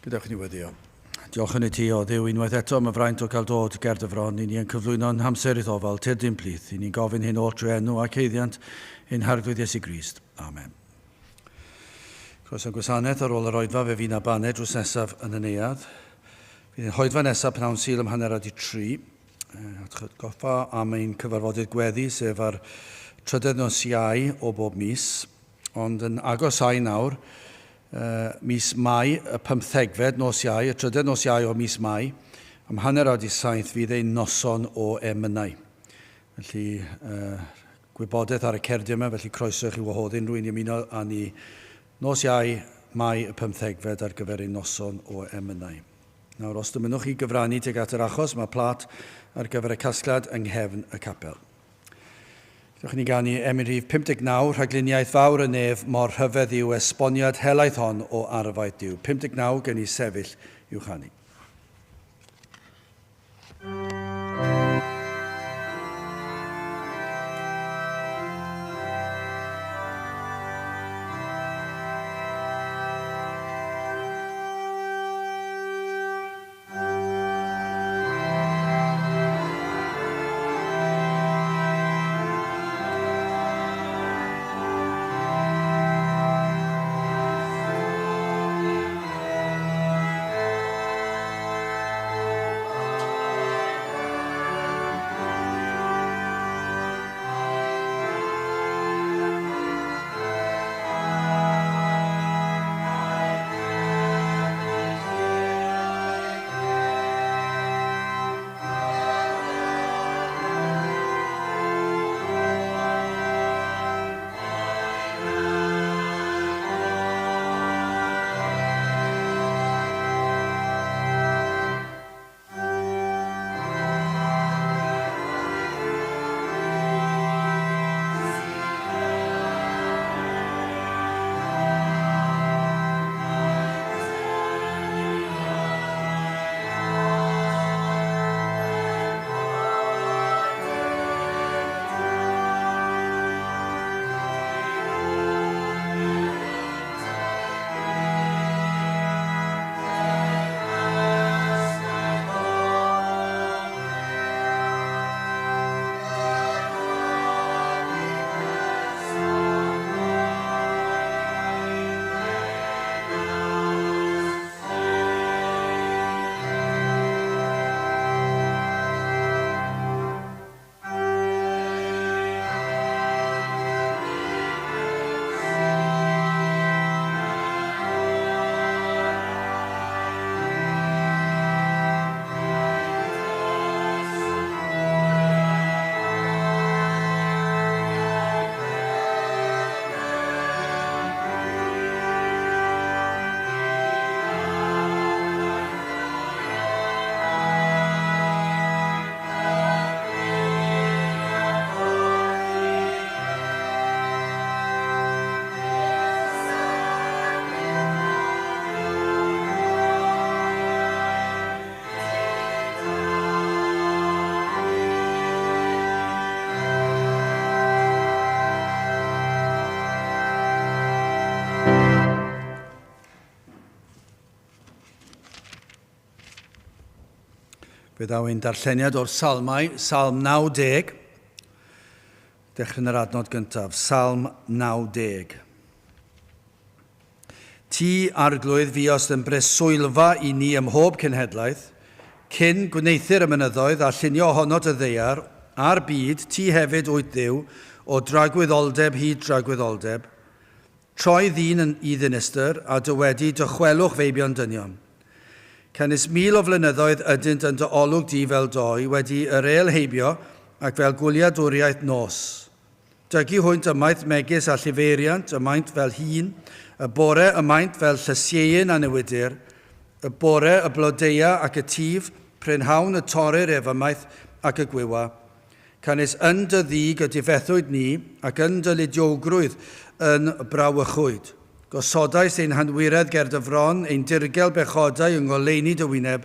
Gadewch ni weddio. Diolch yn y ti o Ddew unwaith eto am y fraint o cael dod ger dyfron. I ni yn cyflwyno'n hamser iddofal, tydyn plith. I ni'n gofyn hyn o'r drwy enw ac eiddiant ein harglwydd Iesu Grist. Amen. Croeso gwasanaeth ar ôl yr oedfa fe fi'n abaned drws nesaf yn y neuad. Fydd yn hoedfa nesaf pnawn syl ym hanner adi 3. Goffa am ein cyfarfodydd gweddi sef ar trydydd nos Iau o bob mis. Ond yn agosau nawr, mis Mai, y 15fed nos Iau, y trydydd nos Iau o mis Mai, am hanner adi 7 fydd ein noson o emynau. Felly, gwybodaeth ar y cerdio yma, felly croeso chi wahodd unrhyw un i ymuno â ni nos Iau, Mai y 15fed ar gyfer ein noson o emynau. Nawr, os dymunwch chi gyfrannu tuag at yr achos, mae plat ar gyfer y casgliad yng nghefn y capel. Gallwch ni ganu Rhif 59, rhagluniaeth fawr y nef mor rhyfedd yw esboniad helaeth hon o arfaeth Duw. 59 gen i sefyll i'w chanu. Fe ddaw ein darlleniad o'r salmau, Salm 90. Dechrau'n yr adnod gyntaf, Salm 90. Ti arglwydd fuost yn breswylfa i ni ym mhob cenhedlaeth, cyn gwneithir y mynyddoedd a llunio honod y ddeiar, a'r byd, ti hefyd wyt Dduw, o dragwyddoldeb hyd dragwyddoldeb. Troi ddyn i ddinistyr a dywedi dychwelwch feibion dynion. Canis 1000 o flynyddoedd ydynt yn dy olwg di fel doi, wedi yr eil heibio ac fel gwyliadwriaeth nos. Dygu hwynt ymaith megis a llifeiriant, ymaint fel hun, y bore ymaint fel llysieun a newydir, y bore y blodeia ac y tif, prynhawn y torri'r ef ymaith ac y gwywa. Canis yn dy ddig y difethwyd ni ac yn dy lidiogrwydd yn brawychwyd. Gosodais ein handwiredd ger dyfron, ein dirgel bechodau yng ngoleuni dy wyneb,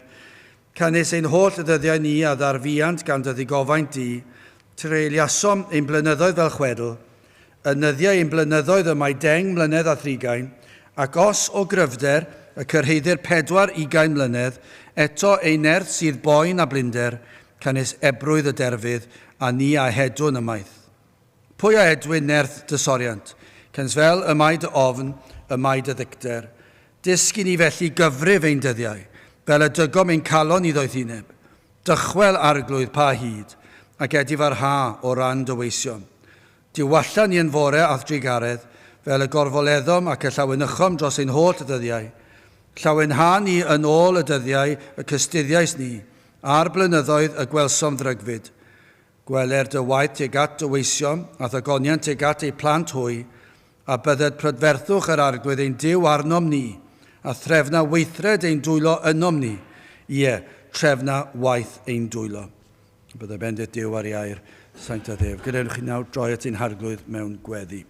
canis ein holl ddyddiau ni a ddarfiant gan dy ddigofaint di, treiliasom ein blynyddoedd fel chwedl, y nyddiau ein blynyddoedd y mae deng mlynedd a thrigain, ac os o gryfder y cyrheiddir 40 mlynedd, eto ei nerth sydd boen a blinder, canis ebrwydd y derfydd, a ni a hedwn ymaith. Pwy a edwyn nerth dysoriant, cans fel y mae dy ofn, y mae dy ddicter. Disgyn ni felly gyfrif ein dyddiau, fel y dygom ein calon i ddoethineb. Dychwel arglwydd pa hyd, ac edif ar ha o ran dyweision. Diwallan ni yn fore ath drigaredd, fel y gorfoleddom ac y llawenychom dros ein holl dyddiau. Llawenha ni yn ôl y dyddiau y cystuddiais ni, a'r blynyddoedd y gwelsom ddrygfyd. Gweler dy waith tuag at dyweision, a ddogoniant tuag at ei plant hwy, a bydded prydferthwch yr arglwydd ein diw arnom ni, a threfna weithred ein dwylo ynom ni. Ie, trefna waith ein dwylo. Byddai bendith diw ar iair, sancta ddef. Gadewch chi nawr droi at ein harglwydd mewn gweddi.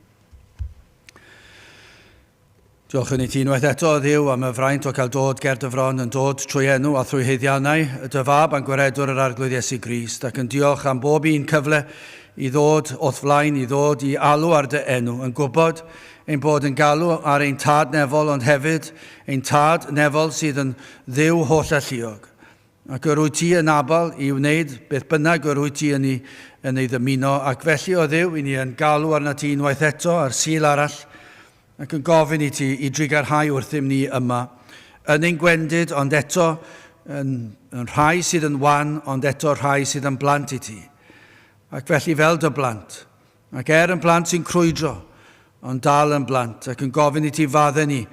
Diolch yn ei ti unwaith eto, Dduw, am y fraint o cael dod ger dy fron yn dod trwy enw a thrwy heiddiannau, y dy fab a'n gwaredwr yr arglwydd Iesu Grist, ac yn diolch am bob un cyfle i ddod o'th flaen, i ddod i alw ar dy enw, yn gwybod ein bod yn galw ar ein tad nefol, ond hefyd ein tad nefol sydd yn ddiw holl a lluog. Ac yr wyt ti yn abal i wneud beth bynnag yr wyt ti yn ei ddymuno, ac felly o Dduw, i ni yn galw arna ti unwaith eto ar sil arall, ac yn gofyn i ti i drigarhau wrthym ni yma, yn ein gwendid, ond eto yn rhai sydd yn wan, ond eto rhai sydd yn blant i ti. Ac felly fel dy blant, ac yn blant sy'n crwydro, ond dal yn blant, ac yn gofyn i ti fadden ni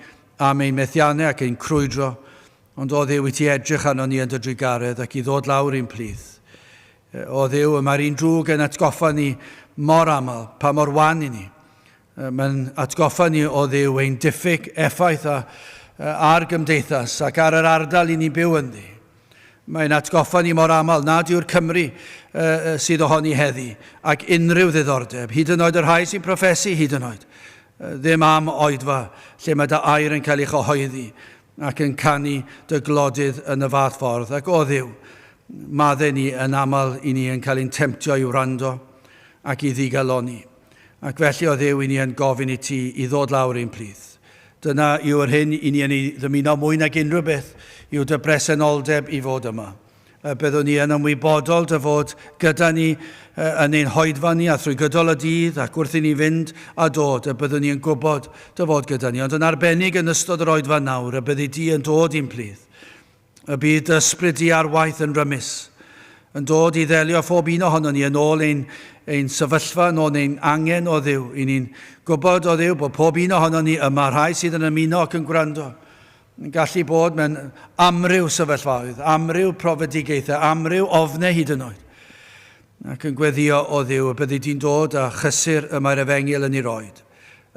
am ein methiannau ac ein crwydro, ond o Dduw i ti edrych arno ni yn dy drigaredd ac i ddod lawr i'n plith. O Dduw, mae'r un drwg yn atgoffa ni mor aml, pa mor wan i ni. Mae'n atgoffa ni o Dduw ein diffyg effaith ar gymdeithas ac ar yr ardal i ni byw ynddi. Mae'n atgoffa ni mor aml nad yw'r Cymru sydd ohoni heddi ac unrhyw ddiddordeb, hyd yn oed yr rhai sy'n proffesu hyd yn oed. Ddim am oedfa lle mae dy air yn cael ei chyhoeddi ac yn canu dy glodydd yn y fath ffordd. Ac o Dduw, madde ni yn aml i ni yn cael ein temtio i wrando ac i ddigaloni. Ac felly o Dduw i ni yn gofyn i ti i ddod lawr ein plith. Dyna yw'r hyn i ni yn ei ddymuno mwy nag unrhyw beth yw dy bresenoldeb i fod yma. Byddwn ni yn ymwybodol dy fod gyda ni yn ein hoedfa ni a thrwy gydol y dydd ac wrth i ni fynd a dod, byddwn ni yn gwybod dy fod gyda ni. Ond yn arbennig yn ystod yr oedfa nawr, byddi di yn dod i'n plith. Y bydd ysbryd di ar waith yn rymus, yn dod i ddelio phob un ohono ni yn ôl ein sefyllfa, yn ôl ein angen o Dduw. I ni'n gwybod o Dduw bod pob un ohono ni yma, rhai sydd yn ymuno ac yn gwrando. Yn gallu bod mewn amryw sefyllfaoedd, amryw profedigaethau, amryw ofnau hyd yn oed. Ac yn gweddio o Dduw, byddi di'n dod a chysur y mae'r efengil yn ei roed.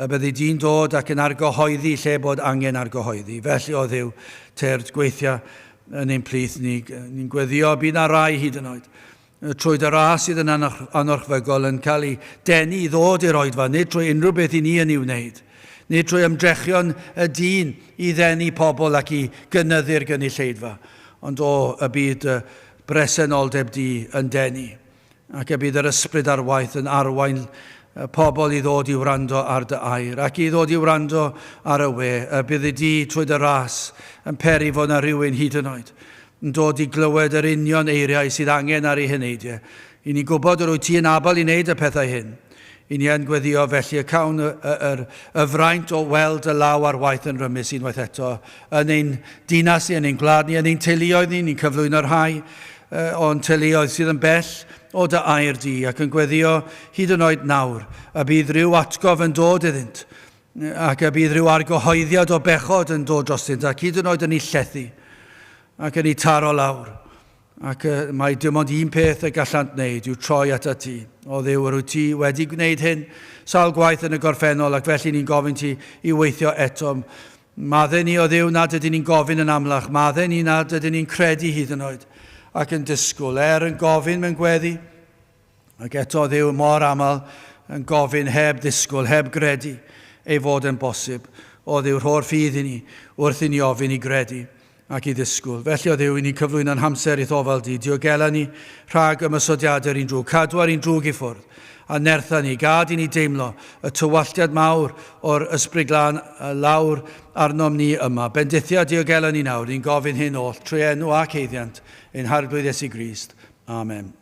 Byddi di'n dod ac yn argyhoeddi lle bod angen argyhoeddi. Felly o Dduw, terd gweithio yn ein plith ni'n gweddio bydd na rai hyd yn oed. Trwy dy ras sydd yn anorchfygol yn cael ei denu i ddod i'r oedfa, nid trwy unrhyw beth i ni yn ei wneud. Nid trwy ymdrechion y dyn i ddenu pobl ac i gynyddu'r gynulleidfa. Ond y bydd bresenoldeb di yn denu. Ac y bydd yr ysbryd ar waith yn arwain pobl i ddod i wrando ar dy air. Ac i ddod i wrando ar y we. Bydd y di trwy dy ras yn peri fod na rhywun hyd yn oed. Yn dod i glywed yr union eiriau sydd angen ar ei hyneidiau. I ni gwybod yr wyt ti yn abal i wneud y pethau hyn. I ni yn gweddio felly y cawn y fraint o weld y law ar waith yn rymus unwaith eto. Yn ein dinas ni, yn ein gwlad ni, yn ein teuluoedd ni, ni'n cyflwyno'r rhai o'n teuluoedd sydd yn bell o dy air di ac yn gweddio hyd yn oed nawr. A bydd rhyw atgof yn dod iddynt ac a bydd rhyw argyhoeddiad o bechod yn dod drostynt ac hyd yn oed yn ei llethu ac yn ei taro lawr. Ac mae dim ond un peth y gallant wneud yw troi at y ti. O Dduw, yr wyt ti wedi gwneud hyn sawl gwaith yn y gorffennol ac felly ni'n gofyn ti i weithio eto. Madde ni o Dduw nad ydyn ni'n gofyn yn amlach, madde ni nad ydyn ni'n credu hyd yn oed ac yn disgwyl. Yn gofyn mewn gweddi ac eto o Dduw mor aml yn gofyn heb disgwyl, heb gredu ei fod yn bosib. O Dduw, rho'r ffydd i ni wrth i ni ofyn i gredu ac i ddisgwyl. Felly o Dduw, i ni cyflwyno'n hamser i ddofal di. Diogela ni rhag ymysodiadau'r un drwg, cadw ar un drwg i ffwrdd. a nertha ni, gad i ni deimlo y tywalliad mawr o'r ysbryd glân lawr arnom ni yma. Bendithiad diogelu ni nawr, ni'n gofyn hyn oll, trwy enw ac eiddiant, ein harglwydd Iesu Grist. Amen.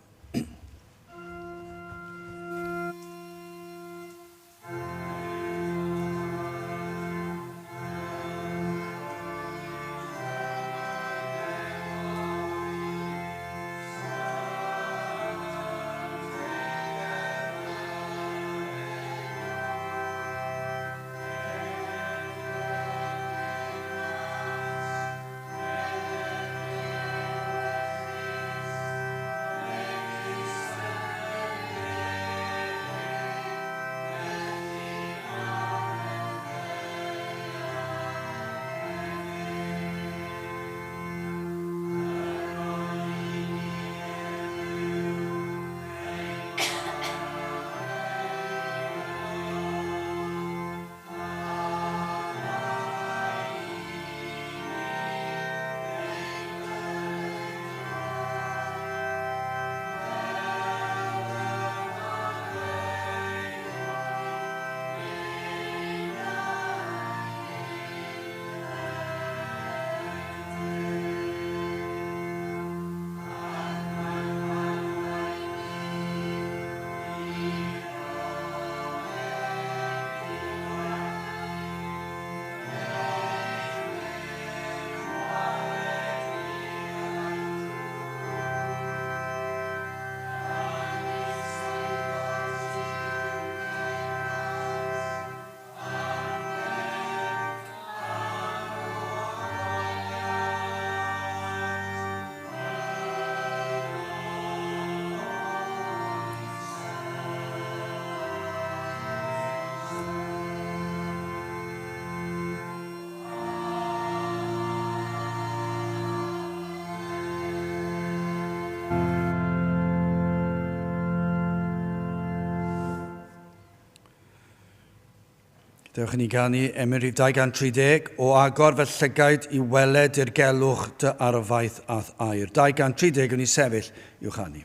Dewch i ni ganu Emyrif 230 o agor fel llygaid i weled i'r gelwch dy arfaith ath air. 230 yn ei sefyll i'w chanu.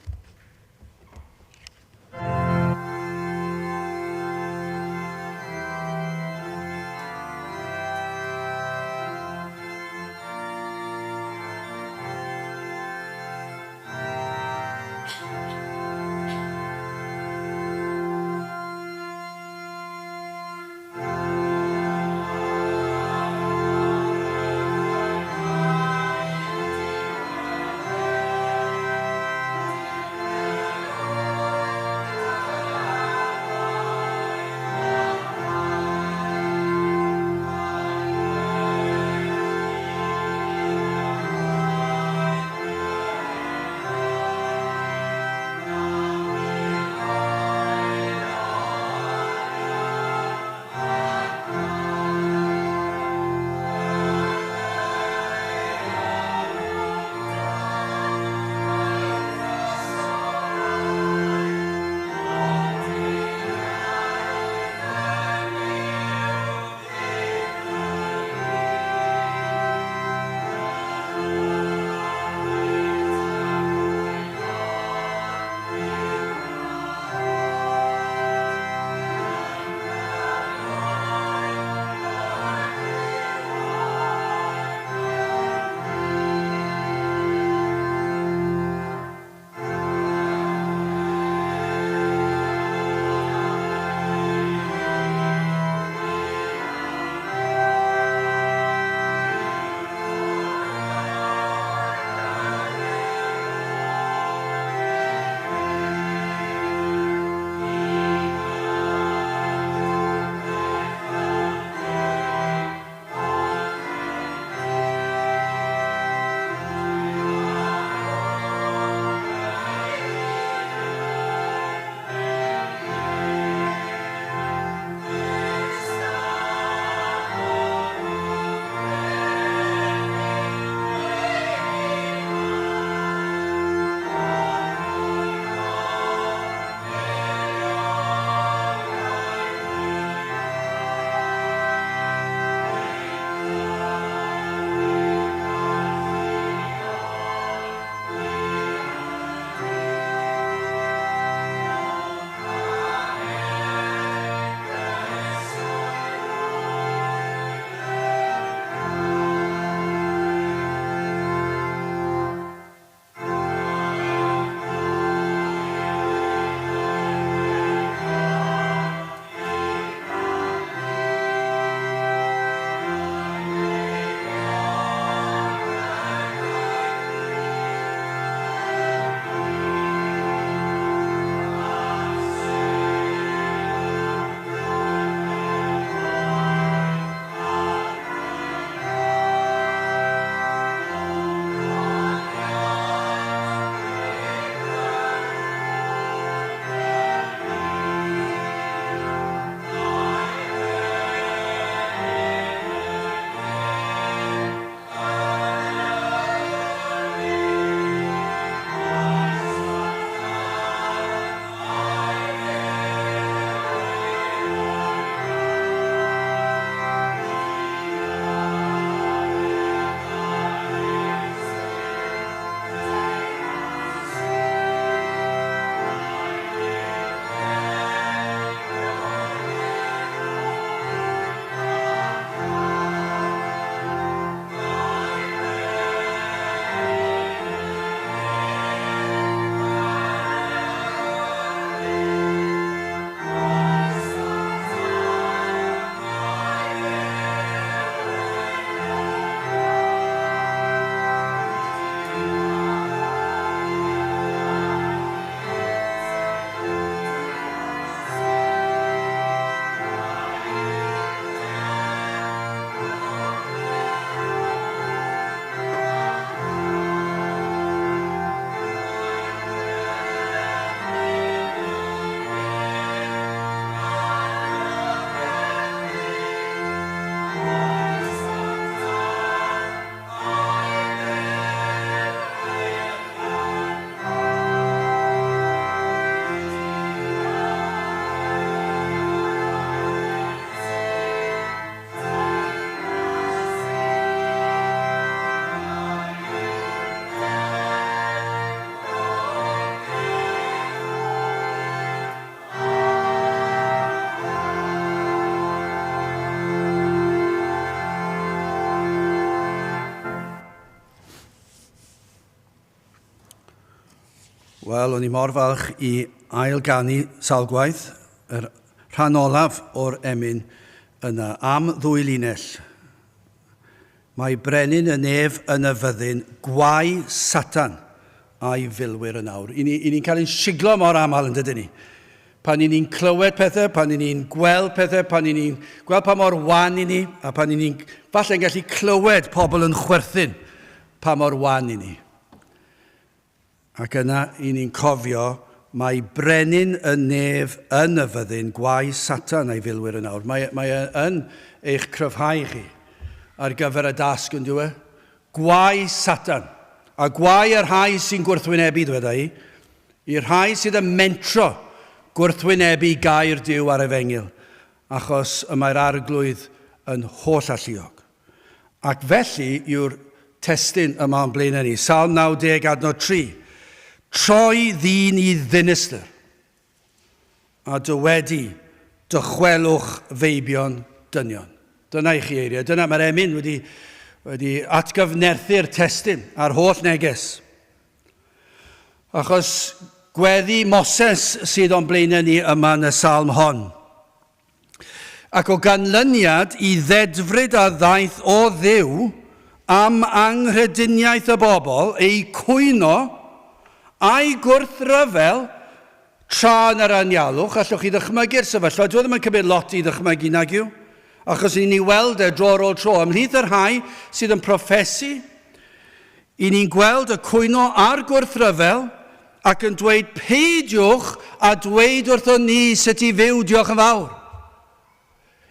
Wel, o'n i mor falch I ailganu salgwaith, yr rhan olaf o'r emyn yna, am ddwy linell. Mae brenin y nef yn y fyddin, gwai Satan a'i filwyr yn awr. I ni'n cael ein siglo mor aml yn dydyn ni. Pan ni'n clywed pethau, pan ni'n gweld pethau, pan ni'n gweld pa mor wan I ni, a pan ni'n falle'n gallu clywed pobl yn chwerthin pa mor wan I ni. Ac yna, I ni'n cofio, mae brenin y nef yn y fyddin, gwai Satan a'i filwyr yn awr. Mae yn eich cryfhau chi ar gyfer y dasg yn diwe. Gwai Satan. A gwai yr rhai sy'n gwrthwynebu, dweda I, i'r rhai sydd yn mentro gwrthwynebu gair Duw ar efengil, achos y mae'r arglwydd yn holl alluog. Ac felly yw'r testyn yma yn blaen ni. Salm 90 adnod 3. Troi ddyn I ddinistyr, a dywedi, dychwelwch feibion dynion. Dyna I chi eiriau. Dyna mae'r emyn wedi atgyfnerthu'r testyn a'r holl neges. Achos gweddi Moses sydd o'n blaen ni yma yn y salm hon. Ac o ganlyniad I ddedfryd a ddaeth o Dduw am anghrediniaeth y bobl ei cwyno a'i gwrthryfel tra yn yr anialwch. Allwch chi ddychmygu'r sefyllfa. Dwi ddim yn cymryd lot I ddychmygu nag yw. Achos ni'n weld dro ar ôl tro. Ymhlith yr rhai sydd yn proffesu, I ni'n gweld y cwyno a'r gwrthryfel ac yn dweud peidiwch a dweud wrtho ni sut I fyw diolch yn fawr.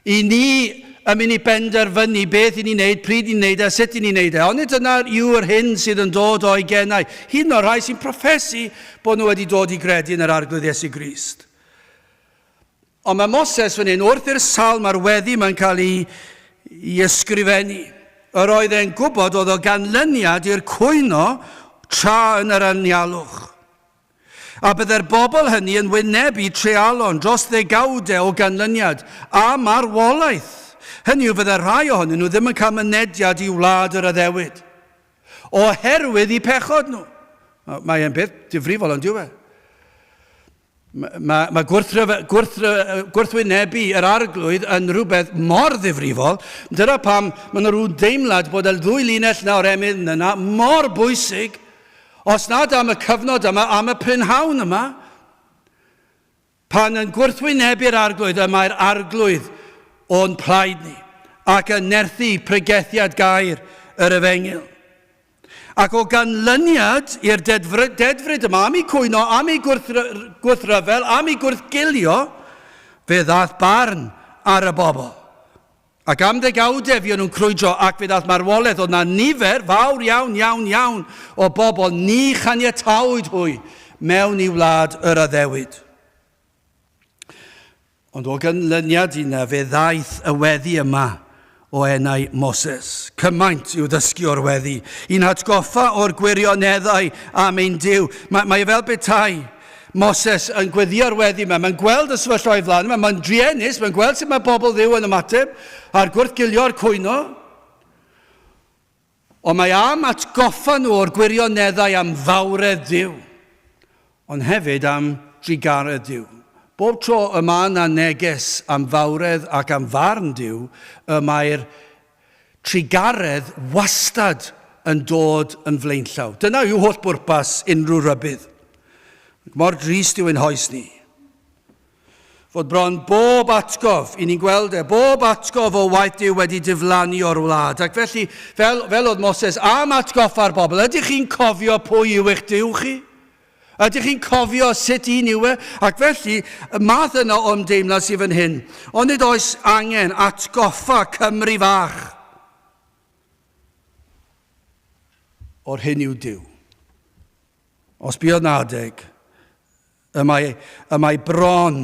I ni yn mynd I benderfynu beth I ni'n neud, pryd I ni'n neud a sut I ni'n neud. Ond dyna yw'r hyn sydd yn dod o'i gennau. Hyd yn o'r rhai sy'n proffesu bod nhw wedi dod I gredu yn yr arglwydd Iesu Grist. Ond mae Moses fan hyn, wrth i'r salm ar weddi mae'n cael I ysgrifennu. Yr oedd e'n gwybod oedd o ganlyniad i'r cwyno tra yn yr anialwch. A byddai'r bobl hynny yn wynebu trealon dros ddegawdau o ganlyniad a marwolaeth. Hynny yw byddai'r rhai ohonyn nhw ddim yn cael mynediad I wlad yr addewid. Oherwydd I pechod nhw. Mae e'n beth difrifol yn diwedd. Mae gwrthwynebu yr arglwydd yn rhywbeth mor ddifrifol. Dyna pam maen nhw deimlad bod y ddwy linell nawr emyn yna mor bwysig. Os nad am y cyfnod yma, am y prynhawn yma, pan yn gwrthwynebu'r arglwydd, mae'r arglwydd o'n plaid ni, ac yn nerthu pregethiad gair yr efengil. Ac o ganlyniad i'r dedfryd yma, am I cwyno, am I gwrthryfel, am I gwrthgilio, fe ddath barn ar y bobl. Ac am ddegawdau fi nhw'n crwydro ac fe ddath marwolaeth, oedd na nifer fawr iawn o bobl ni chaniatawyd hwy mewn I wlad yr addewid. Ond o ganlyniad yna, fe ddaeth y weddi yma o enau Moses. Cymaint i'w ddysgu o'r weddi. I'n hatgoffa o'r gwirioneddau am ein Duw. Mae fel betai Moses yn gweddio'r weddi yma. Mae'n gweld y sefyllfa o'i flaen yma. Mae'n drienus. Mae'n gweld sut mae bobl Dduw yn ymateb a'r gwrthgilio'r cwyno. Ond mae am atgoffa nhw o'r gwirioneddau am fawredd Dduw. Ond hefyd am drigaredd Dduw. Bob tro yma na neges am fawredd ac am farn Dduw, mae'r trigaredd wastad yn dod yn flaenllaw. Dyna yw holl bwrpas unrhyw rybydd. Mor drist yw ein hoes ni. Fod bron bob atgof, I ni'n gweld bob atgof o waith Dduw wedi diflannu o'r wlad. Ac felly, fel oedd Moses am atgoffa'r bobl, ydych chi'n cofio pwy yw eich Dduw chi? Ydych chi'n cofio sut Un yw ac felly y math yna o ymdeimlad sydd fan hyn. Ond nid oes angen atgoffa Cymru fach o'r hyn yw Duw. Os buodd nadeg, y mae bron,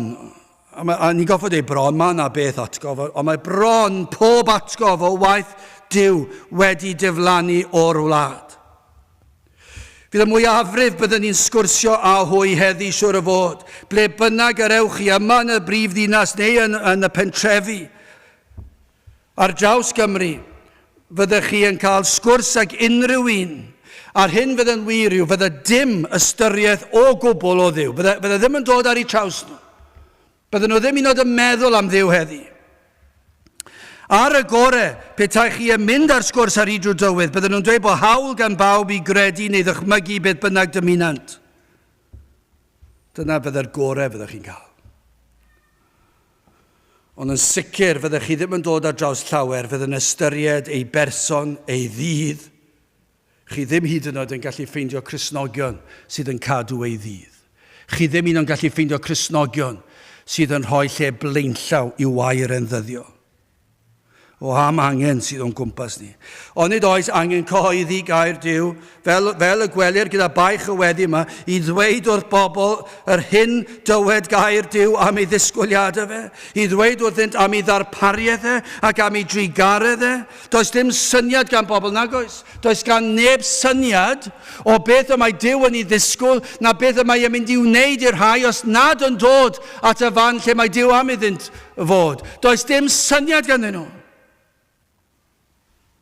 a ni'n goffod ei bron, mae yna beth atgof, ond mae bron pob atgof o waith Duw wedi diflannu o'r wlad. Fydd y mwyafrif byddwn ni'n sgwrsio a hwy heddi siwr o fod. Ble bynnag yr ewch chi yma yn y brif ddinas neu yn y pentrefi. Ar draws Gymru, fyddwch chi yn cael sgwrs ag unrhyw un A'r hyn fydd yn wir yw, fydde dim ystyriaeth o gwbl o Dduw. Bydde ddim yn dod ar eu traws nhw. Bydde nhw ddim un oed yn meddwl am Dduw heddi. Ar y gorau, petai chi yn mynd ar sgwrs ar drwy dywydd, bydde nhw'n dweud bod hawl gan bawb i gredu neu ddychmygu beth bynnag dymunant. Dyna bydde'r gorau fyddech chi'n cael. Ond yn sicr fyddech chi ddim yn dod ar draws llawer, fydd yn ystyried ei berson, ei ddydd. Chi ddim hyd yn oed yn gallu ffeindio Cristnogion sydd yn cadw ei ddydd. Chi ddim un yn gallu ffeindio Cristnogion sydd yn rhoi lle blaenllaw i wair yn ddyddio. O am angen sydd o'n gwmpas ni. Ond nid oes angen cyhoeddi gair Duw, fel y gwelir gyda baich y weddi yma, i ddweud wrth bobl yr hyn dywed gair Duw am ei ddisgwyliadau fe, i ddweud wrthynt am ei ddarpariaeth e ac am ei drigaredd e. Does dim syniad gan bobl nag oes. Does gan neb syniad o beth y mae Duw yn ei ddisgwyl na beth y mae e'n mynd i wneud i'r rhai os nad yn dod at y fan lle mae Duw am iddynt fod. Does dim syniad ganddyn nhw.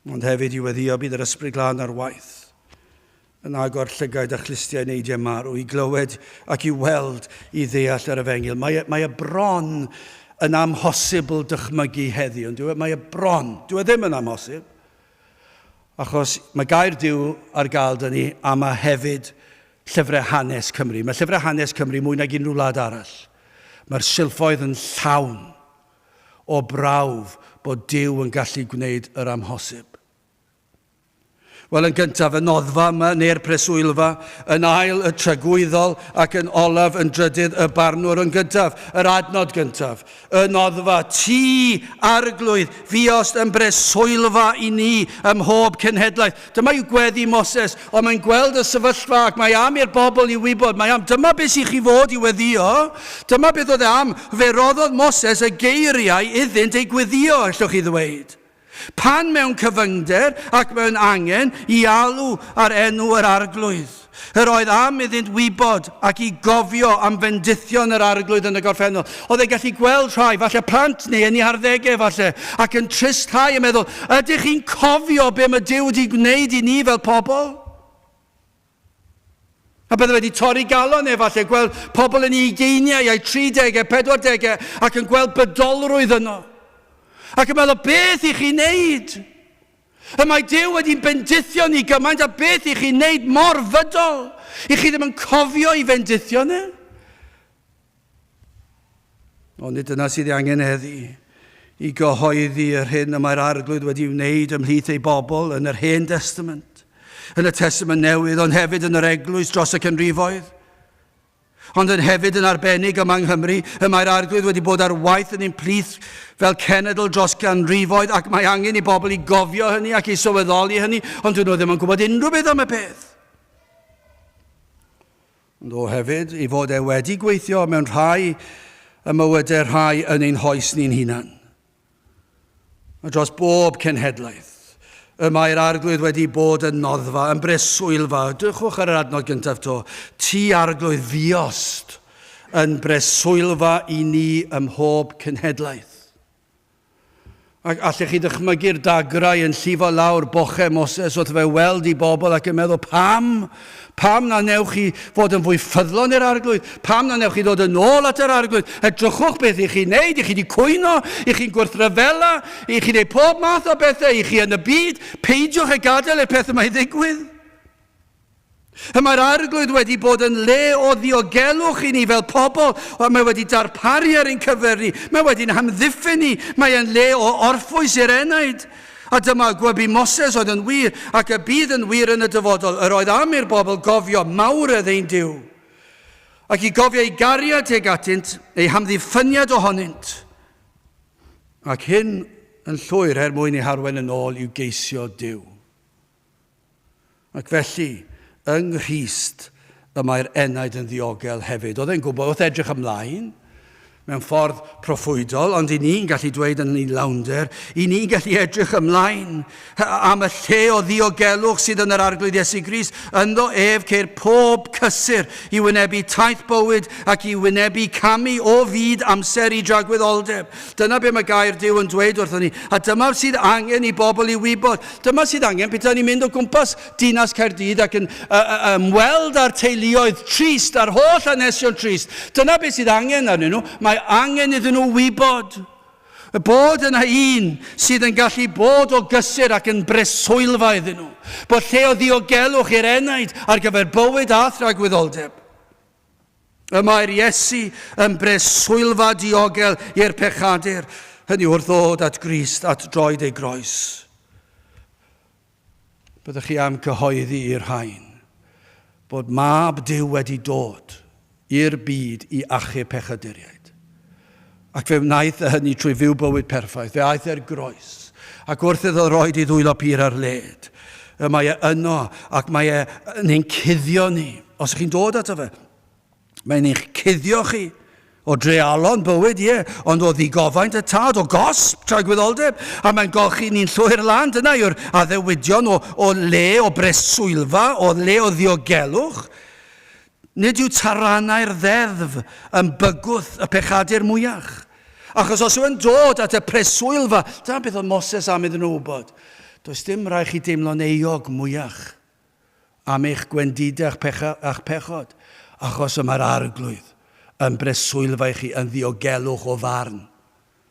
Ond hefyd i weddio bydd yr ysbryd glân ar waith yn agor llygaid a chlistiau neidiau marw i glywed ac i weld i ddeall ar efengil. Mae y bron yn amhosibl dychmygu heddi, ond mae y bron, dyw e ddim yn amhosib, achos mae gair Duw ar gael dyn ni a mae hefyd llyfrau hanes Cymru. Mae llyfrau hanes Cymru mwy nag unrhyw wlad arall. Mae'r silffoedd yn llawn o brawf bod Duw yn gallu gwneud yr amhosib. Wel, yn gyntaf, y noddfa yma, neu'r preswylfa, yn ail y tragwyddol ac yn olaf yn drydydd y barnwr. Yn gyntaf, yr adnod gyntaf, y noddfa, ti arglwydd, fiost yn preswylfa i ni ym mhob cenhedlaeth. Dyma yw gweddi Moses, ond mae'n gweld y sefyllfa ac mae am i'r bobl i wybod. Dyma beth sy'n chi fod i weddio, dyma beth oedd am, fe roddodd Moses y geiriau iddynt ei gweddio, allwch chi ddweud. Pan mewn cyfyngder ac mewn angen i alw ar enw yr arglwydd. Yr oedd am iddynt wybod ac i gofio am fendithion yr arglwydd yn y gorffennol. Oedd ei gallu gweld rhai, falle plant neu yn ei harddegau falle, ac yn tristau yn meddwl, ydych chi'n cofio be mae Duw wedi gwneud i ni fel pobl? A bydde wedi torri galon efallai, gweld pobl yn ei ugeiniau, ei 30, 40 ac yn gweld bydolrwydd yno. Ac yn meddwl, beth i chi wneud? Y mae Duw wedi'n bendithio ni gymaint a beth i chi wneud mor fydol? I chi ddim yn cofio i bendithio ni? Ond nid yna sydd angen heddi i gyhoeddi yr hyn y mae'r arglwydd wedi wneud ymhlith ei bobl yn yr Hen Testament, yn y Testament Newydd, ond hefyd yn yr eglwys dros y canrifoedd. Ond yn hefyd yn arbennig yma yng Nghymru, y mae'r arglwydd wedi bod ar waith yn ein plith fel cenedl dros ganrifoedd ac mae angen i bobl i gofio hynny ac i sylweddoli hynny, ond dyn nhw ddim yn gwybod unrhyw beth am y peth. Ond o hefyd i fod e wedi gweithio mewn rhai y mywydau rhai yn ein hoes ni'n hunan. A dros bob cenhedlaeth. Y mae'r arglwydd wedi bod yn noddfa, yn breswylfa. Dychwch ar yr adnod gyntaf to. Ti arglwydd fiost yn breswylfa i ni ym mhob cenhedlaeth. Ac allech chi ddychmygu'r dagrau yn llifo lawr bochau Moses wrth fe weld i bobl ac yn meddwl, pam na newch chi fod yn fwy ffyddlon i'r arglwydd? Pam na newch chi ddod yn ôl at yr arglwydd? Edrychwch beth i chi wneud, i chi di cwyno, i chi'n gwrthryfela, i chi wneud pob math o bethau, i chi yn y byd, peidiwch y gadael i'r pethau mae ddigwydd. Y mae'r arglwydd wedi bod yn le o ddiogelwch i ni fel pobl, o mae wedi darparu ar ein cyfer ni, mae wedi'n hamddiffyn ni, mae yn le o orffwys i'r enaid. A dyma gwybi Moses oedd yn wir, ac y bydd yn wir yn y dyfodol, yr oedd am i'r bobl gofio mawredd ein Duw, ac i gofio ei gariad ag atynt, ei hamddiffyniad ohonynt. Ac hyn yn llwyr mwyn i harwen yn ôl i'w geisio Duw. Ac felly, yng Nghrist y mae'r enaid yn ddiogel hefyd. Oedd e'n gwybod, wrth edrych ymlaen, mewn ffordd proffwydol, ond i ni'n gallu dweud yn ei lawnder, i ni'n gallu edrych ymlaen am y lle o ddiogelwch sydd yn yr arglwydd Iesu Grist, ynddo ef ceir pob cysur i wynebu taith bywyd ac i wynebu camu o fyd amser i dragwyddoldeb. Dyna be mae gair Duw yn dweud wrthon ni, a dyma sydd angen i bobl i wybod. Dyma sydd angen beth ni'n mynd o gwmpas dinas Caerdydd ac yn ymweld â'r teuluoedd trist, a'r holl hanesion trist. Dyna beth sydd angen arnyn nhw. Mae angen iddyn nhw wybod bod yna un sydd yn gallu bod o gysur ac yn breswylfa iddyn nhw. Bod lle o ddiogelwch i'r enaid ar gyfer bywyd a thragwyddoldeb. Y mae'r Iesu yn breswylfa diogel i'r pechadur. Hynny wrth ddod at Grist, at droed ei groes. Byddwch chi am cyhoeddi i'r rhain bod mab Duw wedi dod i'r byd i achub pechaduriaid. Ac fe wnaeth hynny trwy fyw bywyd perffaith. Fe aeth e'r groes. Ac wrth iddo roed i ddwylo pur ar led. Mae e yno ac mae e'n ein cuddio ni. Os ych chi'n dod ato fe, mae'n eich cuddio chi o drealon bywyd, ond o ddigofaint y tad, o gosb, tragwyddoldeb, a mae'n golchi ni'n llwy'r lan. Dyna yw'r addewidion o le o breswylfa, o le o ddiogelwch. Nid yw taranau'r ddeddf yn bygwth y pechadur mwyach. Achos os yw'n dod at y preswylfa, dyna beth oedd Moses am iddyn nhw wybod. Does dim rhaid chi deimlo'n eog mwyach am eich gwendidau a'ch pechod, achos yma'r arglwydd yn breswylfa i chi yn ddiogelwch o farn.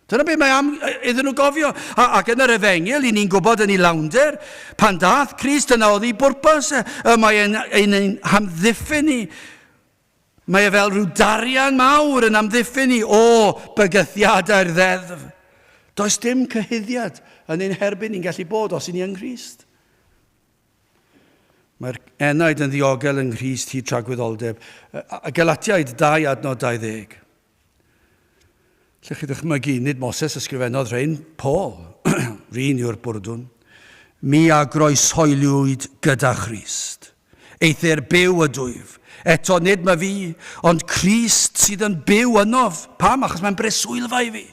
Dyna beth mae am iddyn nhw gofio. Ac yn yr Efengil, i ni'n gwybod yn ei lawnder, pan dath Crist yna oedd ei bwrpas, mae'n ein hamddiffyn ni. Mae e fel rhyw darian mawr yn amddiffyn ni o bygythiadau'r ddeddf. Does dim cyhyddiad yn ein herbyn ni'n gallu bod os i ni yn Crist. Mae'r enaid yn ddiogel yng Nghrist hyd tragwyddoldeb. A Galatiaid 2 adnod 20. Lle chi ddychmygu, nid Moses ysgrifennodd rhain, Paul, rhin yw'r bwrdwn. Mi a groeshoeliwyd gyda Christ. Eithir byw y dwyf. Eto nid mae fi, ond Christ sydd yn byw ynof. Pam? Achos mae'n breswylfa i fi.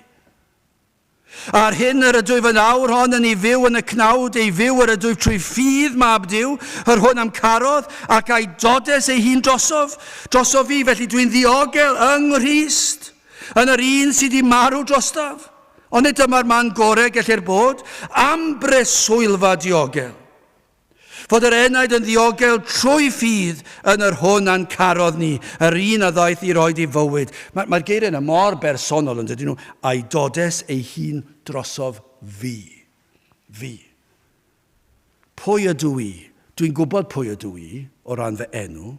A'r hyn yr ydwyf yn awr hon yn ei fyw yn y cnawd, ei fyw yr ydwyf trwy ffydd mab Duw, yr hwn am carodd, ac a'i dodes ei hun drosof fi, felly dwi'n ddiogel yng Nghrist, yn yr un sydd i marw drostaf. Ond nid dyma'r man gorau gellir bod, am breswylfa diogel. Fod yr enaid yn ddiogel trwy ffydd yn yr hwn a'n carodd ni, yr un a ddaeth i roed i fywyd. Mae'r geiriau yna mor bersonol yn dydyn nhw, a'i dodes ei hun drosof fi. Fi. Pwy ydw i? Dwi'n gwybod pwy ydw i o ran fy enw.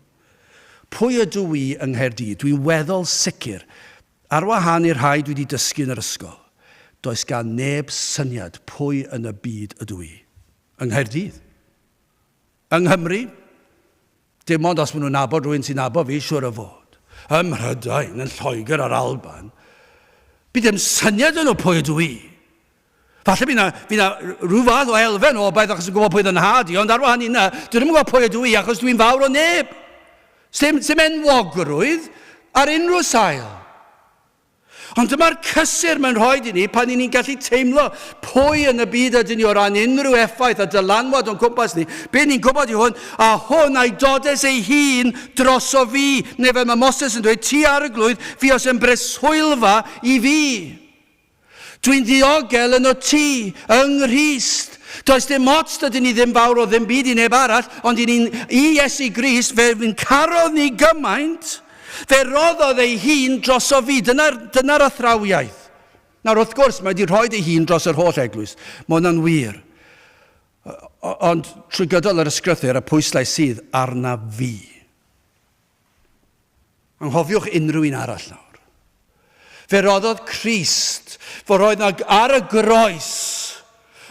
Pwy ydw i yng Nghaerdydd? Dwi'n weddol sicr. Ar wahan i'r rhai dwi wedi dysgu yn yr ysgol, does gan neb syniad pwy yn y byd ydw i. Yng Nghaerdydd. Yng Nghymru, dim ond os maen nhw'n nabod rhywun sy'n nabod fi, siwr o fod. Ym Mhrydain, yn Lloegr ar Alban, bydd dim syniad yn o pwy ydw i. Falle bydd na rhyw fath o elfen o obaith achos yn gwybod pwy yn nhad i, ond ar wahan yna, dwi ddim yn gwybod pwy ydw i achos dwi'n fawr o neb. Sdim enwogrwydd ar unrhyw sail. Ond dyma'r cysur mae'n rhoi i ni pan ni'n gallu teimlo pwy yn y byd ydyn ni o ran unrhyw effaith a dylanwad o'n cwmpas ni. Be ni'n gwybod i hwn, a hwn a'i dodes ei hun droso fi. Neu fel mae Moses yn dweud, ti arglwydd, fi os yn breswylfa i fi. Dwi'n ddiogel yn o ti, yng Nghrist. Does dim ots dydyn ni ddim fawr o ddim byd i neb arall, ond i Iesu Grist, fe fi'n carodd ni gymaint, fe roddodd ei hun droso fi. Dyna'r athrawiaeth. Nawr, wrth gwrs, mae wedi rhoi ei hun dros yr holl eglwys. Mae hwnna'n wir. Ond trwy gydol yr ysgrythyr, y pwyslais sydd arna fi. Anghofiwch unrhyw un arall nawr. Fe roddodd Crist, fo roedd na ar y groes,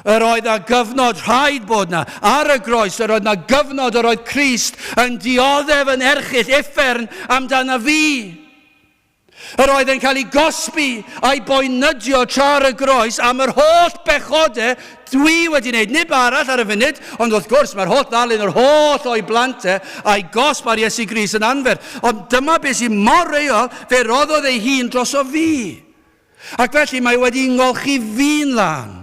yr oedd na gyfnod, rhaid bod na, ar y groes, yr oedd na gyfnod, yr oedd Crist yn dioddef yn erchyll, uffern amdana fi. Yr oedd yn cael ei gosbi a'i boenydio tra'r y groes am yr holl bechodau dwi wedi wneud. Nid arall ar y funud, ond wrth gwrs mae'r holl ddalun, yr holl o'i blantau a'i gosb ar Iesu Grist yn anfer. Ond dyma beth sy'n mor reol, fe roddodd ei hun dros o fi. Ac felly mae wedi ngolchi fi'n lan.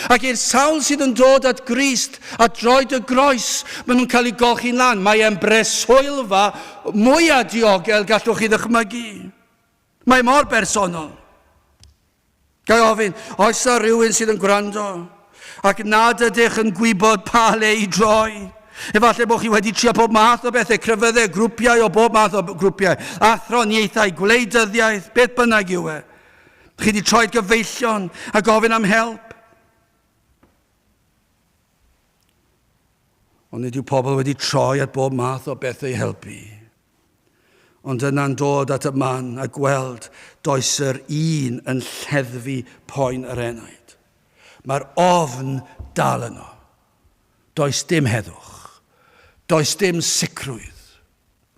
Ac i'r sawl sydd yn dod at Grist a droed y groes, maen nhw'n cael ei golchi'n lan. Mae e'n breswylfa mwyaf diogel gallwch chi ddychmygu. Mae mor bersonol. Gai ofyn, oes yna rhywun sydd yn gwrando ac nad ydych yn gwybod pa le i droi? Efallai bod chi wedi trio pob math o bethau, crefyddau, grwpiau o bob math o grwpiau, athroniaethau, gwleidyddiaeth, beth bynnag yw e. Chi wedi troed gyfeillion a gofyn am help. Ond nid yw pobl wedi troi at bob math o bethau i helpu. Ond yna'n dod at y man a gweld does yr un yn lleddfu poen yr enaid. Mae'r ofn dal yno. Does dim heddwch. Does dim sicrwydd.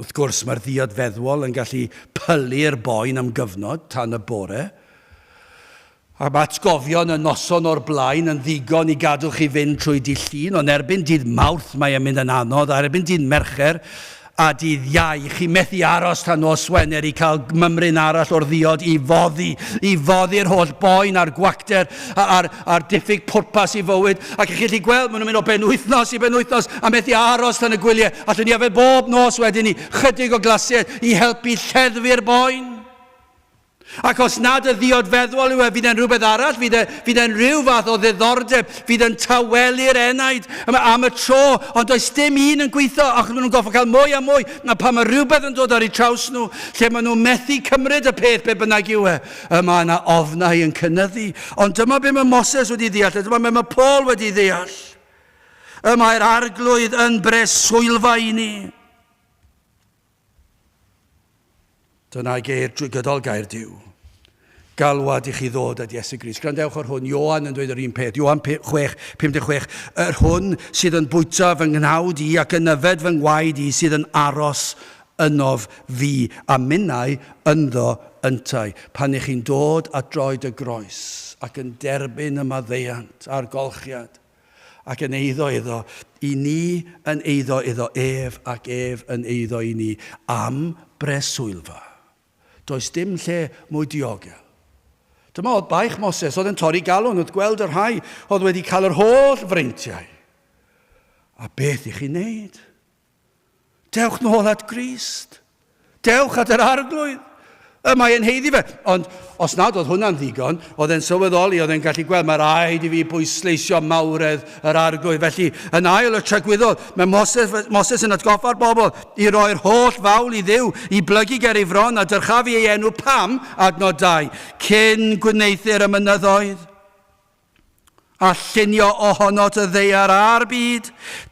Wrth gwrs mae'r ddiod feddwol yn gallu pylu'r boen am gyfnod tan y bore. A mae atgofion y noson o'r blaen yn ddigon i gadw chi fynd trwy dydd Llun, ond erbyn dydd Mawrth mae e'n mynd yn anodd, a erbyn dydd Mercher a dydd Iau, chi methu aros tan nos Wener i cael mymryn arall o'r ddiod i foddi'r holl boen a'r gwacter a'r diffyg pwrpas i fywyd. Ac chi'n gallu gweld, maen nhw'n mynd o benwythnos i benwythnos a methu aros tan y gwyliau. Allwn ni yfed bob nos wedyn ni chydig o glasiau i helpu lleddfu'r boen. Ac os nad y ddiod feddwl yw e, fydd e'n rhywbeth arall, fydd e'n rhyw fath o ddiddordeb, fydd e'n tawelu'r enaid am y tro, ond does dim un yn gweithio, ac maen nhw'n goffa cael mwy a mwy, a pan mae rhywbeth yn dod ar eu traws nhw, lle maen nhw'n methu cymryd y peth be bynnag yw e, mae yna ofnau yn cynyddu. Ond dyma be mae Moses wedi ddeall, dyma be mae Paul wedi ddeall. Mae'r arglwydd yn breswylfa i ni. Dyna geir drwy gydol gair Duw. Galwad i chi ddod at Iesu Grist. Grandewch ar hwn, Ioan yn dweud yr un peth. Ioan 6:56. Yr hwn sydd yn bwyta fy nghnawd i ac yn yfed fy ngwaed i sydd yn aros ynof fi a minnau ynddo yntau. Pan ych chi'n dod at droed y groes ac yn derbyn y maddeuant a'r golchiad ac yn eiddo iddo, i ni yn eiddo iddo ef ac ef yn eiddo i ni am breswylfa. Does dim lle mwy diogel. Dyma oedd baich Moses, oedd yn torri galon, oedd gweld yr rhai, oedd wedi cael yr holl freintiau. A beth i chi wneud? Dewch nôl at Grist. Dewch at yr arglwydd. Mae e'n heiddi fe. Ond os nad oedd hwnna'n ddigon, oedd e'n sylweddoli, oedd e'n gallu gweld, mae rhaid i fi bwysleisio mawredd yr arglwydd. Felly, yn ail y trygwyddodd, mae Moses yn atgoffa'r bobl i roi'r holl fawl i Dduw, i blygu ger ei fron a dyrchafu ei enw pam adnod 2, cyn gwneithir y mynyddoedd. A llunio ohono dy ddeiar a'r byd,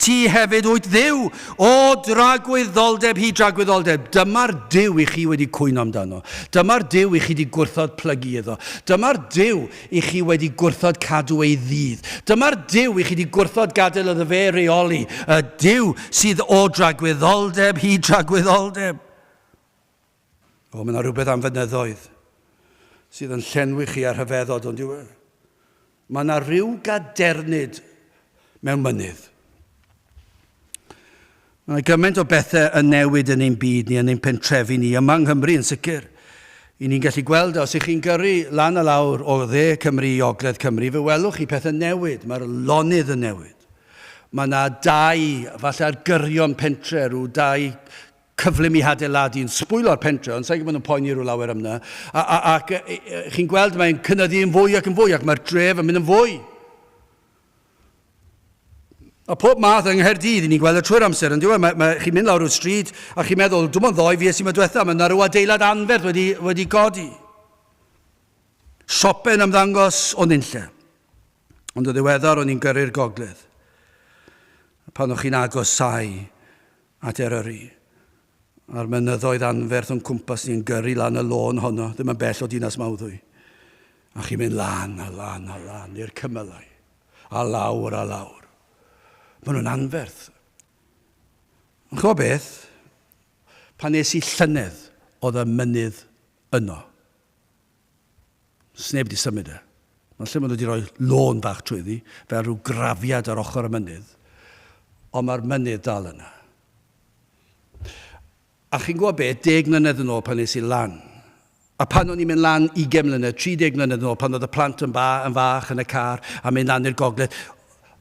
ti hefyd wyt Dduw, o dragwyddoldeb hi dragwyddoldeb. Dyma'r Duw i chi wedi cwyno amdano. Dyma'r Duw i chi wedi gwrthod plygu iddo. Dyma'r Duw i chi wedi gwrthod cadw ei ddydd. Dyma'r Duw i chi wedi gwrthod gadael iddo fe reoli. Y Duw sydd o dragwyddoldeb hi dragwyddoldeb. O, mae yna rhywbeth am fynyddoedd sydd yn llenwi chi ar hyfeddod, ond yw e? Mae yna rhyw gadernid mewn mynydd. Mae gymaint o bethau yn newid yn ein byd ni, yn ein pentrefi ni, yma yng Nghymru yn sicr. I ni'n gallu gweld, os ych chi'n gyrru lan a lawr o dde Cymru i ogledd Cymru, fe welwch chi pethau newid, mae'r lonydd yn newid. Mae yna 2, falle'r gyrion pentre, rhyw 2 cyflym i adeiladu yn sbwylo'r pentre, ond sa'n gwybod nhw'n poeni rhyw lawer am yna. Ac chi'n gweld mae'n cynyddu yn fwy ac mae'r dref yn mynd yn fwy. A pob math yng Nghaerdydd, ni'n gweld y trwy'r amser, ond chi'n mynd lawr o'r stryd a chi'n meddwl, dwi'n mynd ddoi fi sy'n mynd diwetha, mae yna rhyw adeilad anferth wedi godi. Siopen ymddangos o nunlle. Ond o ddiweddar o'n i'n gyrru'r gogledd. Pan o'ch chi'n agos sai at Eryri. A'r mynyddoedd anferth o'n cwmpas ni'n gyrru lan y lôn honno, ddim yn bell o Dinas Mawddwy. A chi'n mynd lan a lan a lan i'r cymylau. A lawr a lawr. Maen nhw'n anferth. Yn chwo beth, pan nes i llynedd oedd y mynydd yno. Sneb wedi symud e. Mae'n lle maen nhw wedi rhoi lôn bach trwyddi, fel rhyw grafiad ar ochr y mynydd. Ond mae'r mynydd dal yna. A chi'n gwybod beth, 10 mlynedd yn ôl pan nes i lan. A pan o'n i'n mynd lan 20 mlynedd, 30 mlynedd yn ôl, pan oedd y plant yn fach yn y car a mynd lan i'r gogledd,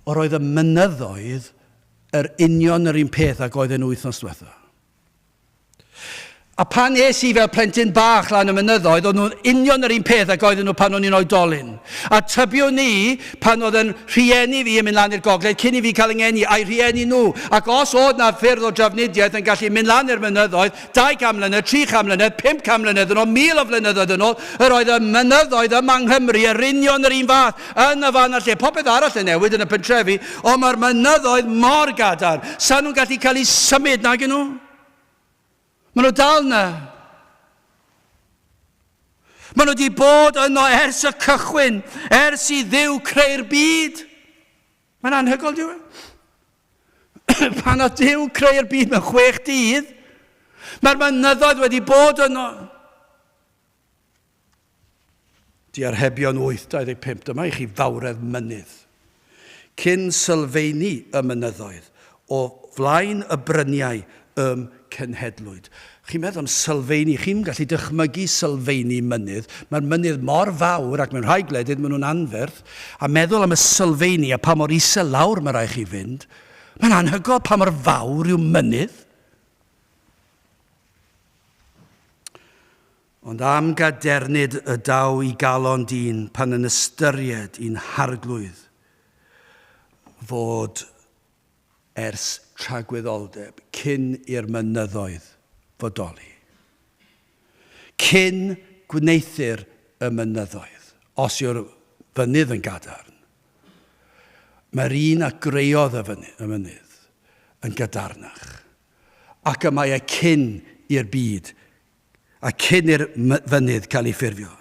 oedd y mynyddoedd yr union yr un peth ac oedd yn wythnos diwetha. A pan es i fel plentyn bach lan y mynyddoedd, oedd nhw'n union yr un peth ac oedden nhw pan o'n i'n oedolyn. A tybiwn ni, pan oedd yn rhieni fi yn mynd lan i'r gogledd, cyn i fi cael yngeni, a'i rhieni nhw. Ac os oedd na ffyrdd o drafnidiaeth yn gallu mynd lan i'r mynyddoedd, 200 mlynedd, 300 mlynedd, 500 mlynedd yn ôl, 1000 o flynyddoedd yn ôl, yr oedd y mynyddoedd yma yng Nghymru, yr union yr un fath, yn y fan lle. Popeth arall yn newid yn y pentrefi, ond mae'r mynyddoedd mor gadar. Sa'n nhw'n gallu cael eu symud nag yn nhw? Maen nhw dal na. Maen nhw wedi bod yno ers y cychwyn, ers i Dduw creu'r byd. Mae'n anhygoel, diw e? Pan o Dduw creu'r byd mewn 6 dydd, mae'r mynyddoedd wedi bod yno. Di Arhebion 8:25, dyma i chi fawredd mynydd. Cyn sylfaeni y mynyddoedd, o flaen y bryniau Cynhaliwyd. Chi'n meddwl am sylfaeni, chi'n gallu dychmygu sylfaeni mynydd. Mae'r mynydd mor fawr ac mewn rhai gwledydd maen nhw'n anferth. A meddwl am y sylfaeni a pa mor isel lawr mae rai chi fynd. Mae'n anhygoel pa mor fawr yw mynydd. Ond am gadernid y daw i galon dyn pan yn ystyried i'n harglwydd fod ers tragwyddoldeb cyn i'r mynyddoedd fodoli. Cyn gwneithir y mynyddoedd, os yw'r fynydd yn gadarn. Mae'r un a greodd y mynydd yn gadarnach. Ac y mae e cyn i'r byd a cyn i'r fynydd cael ei ffurfio.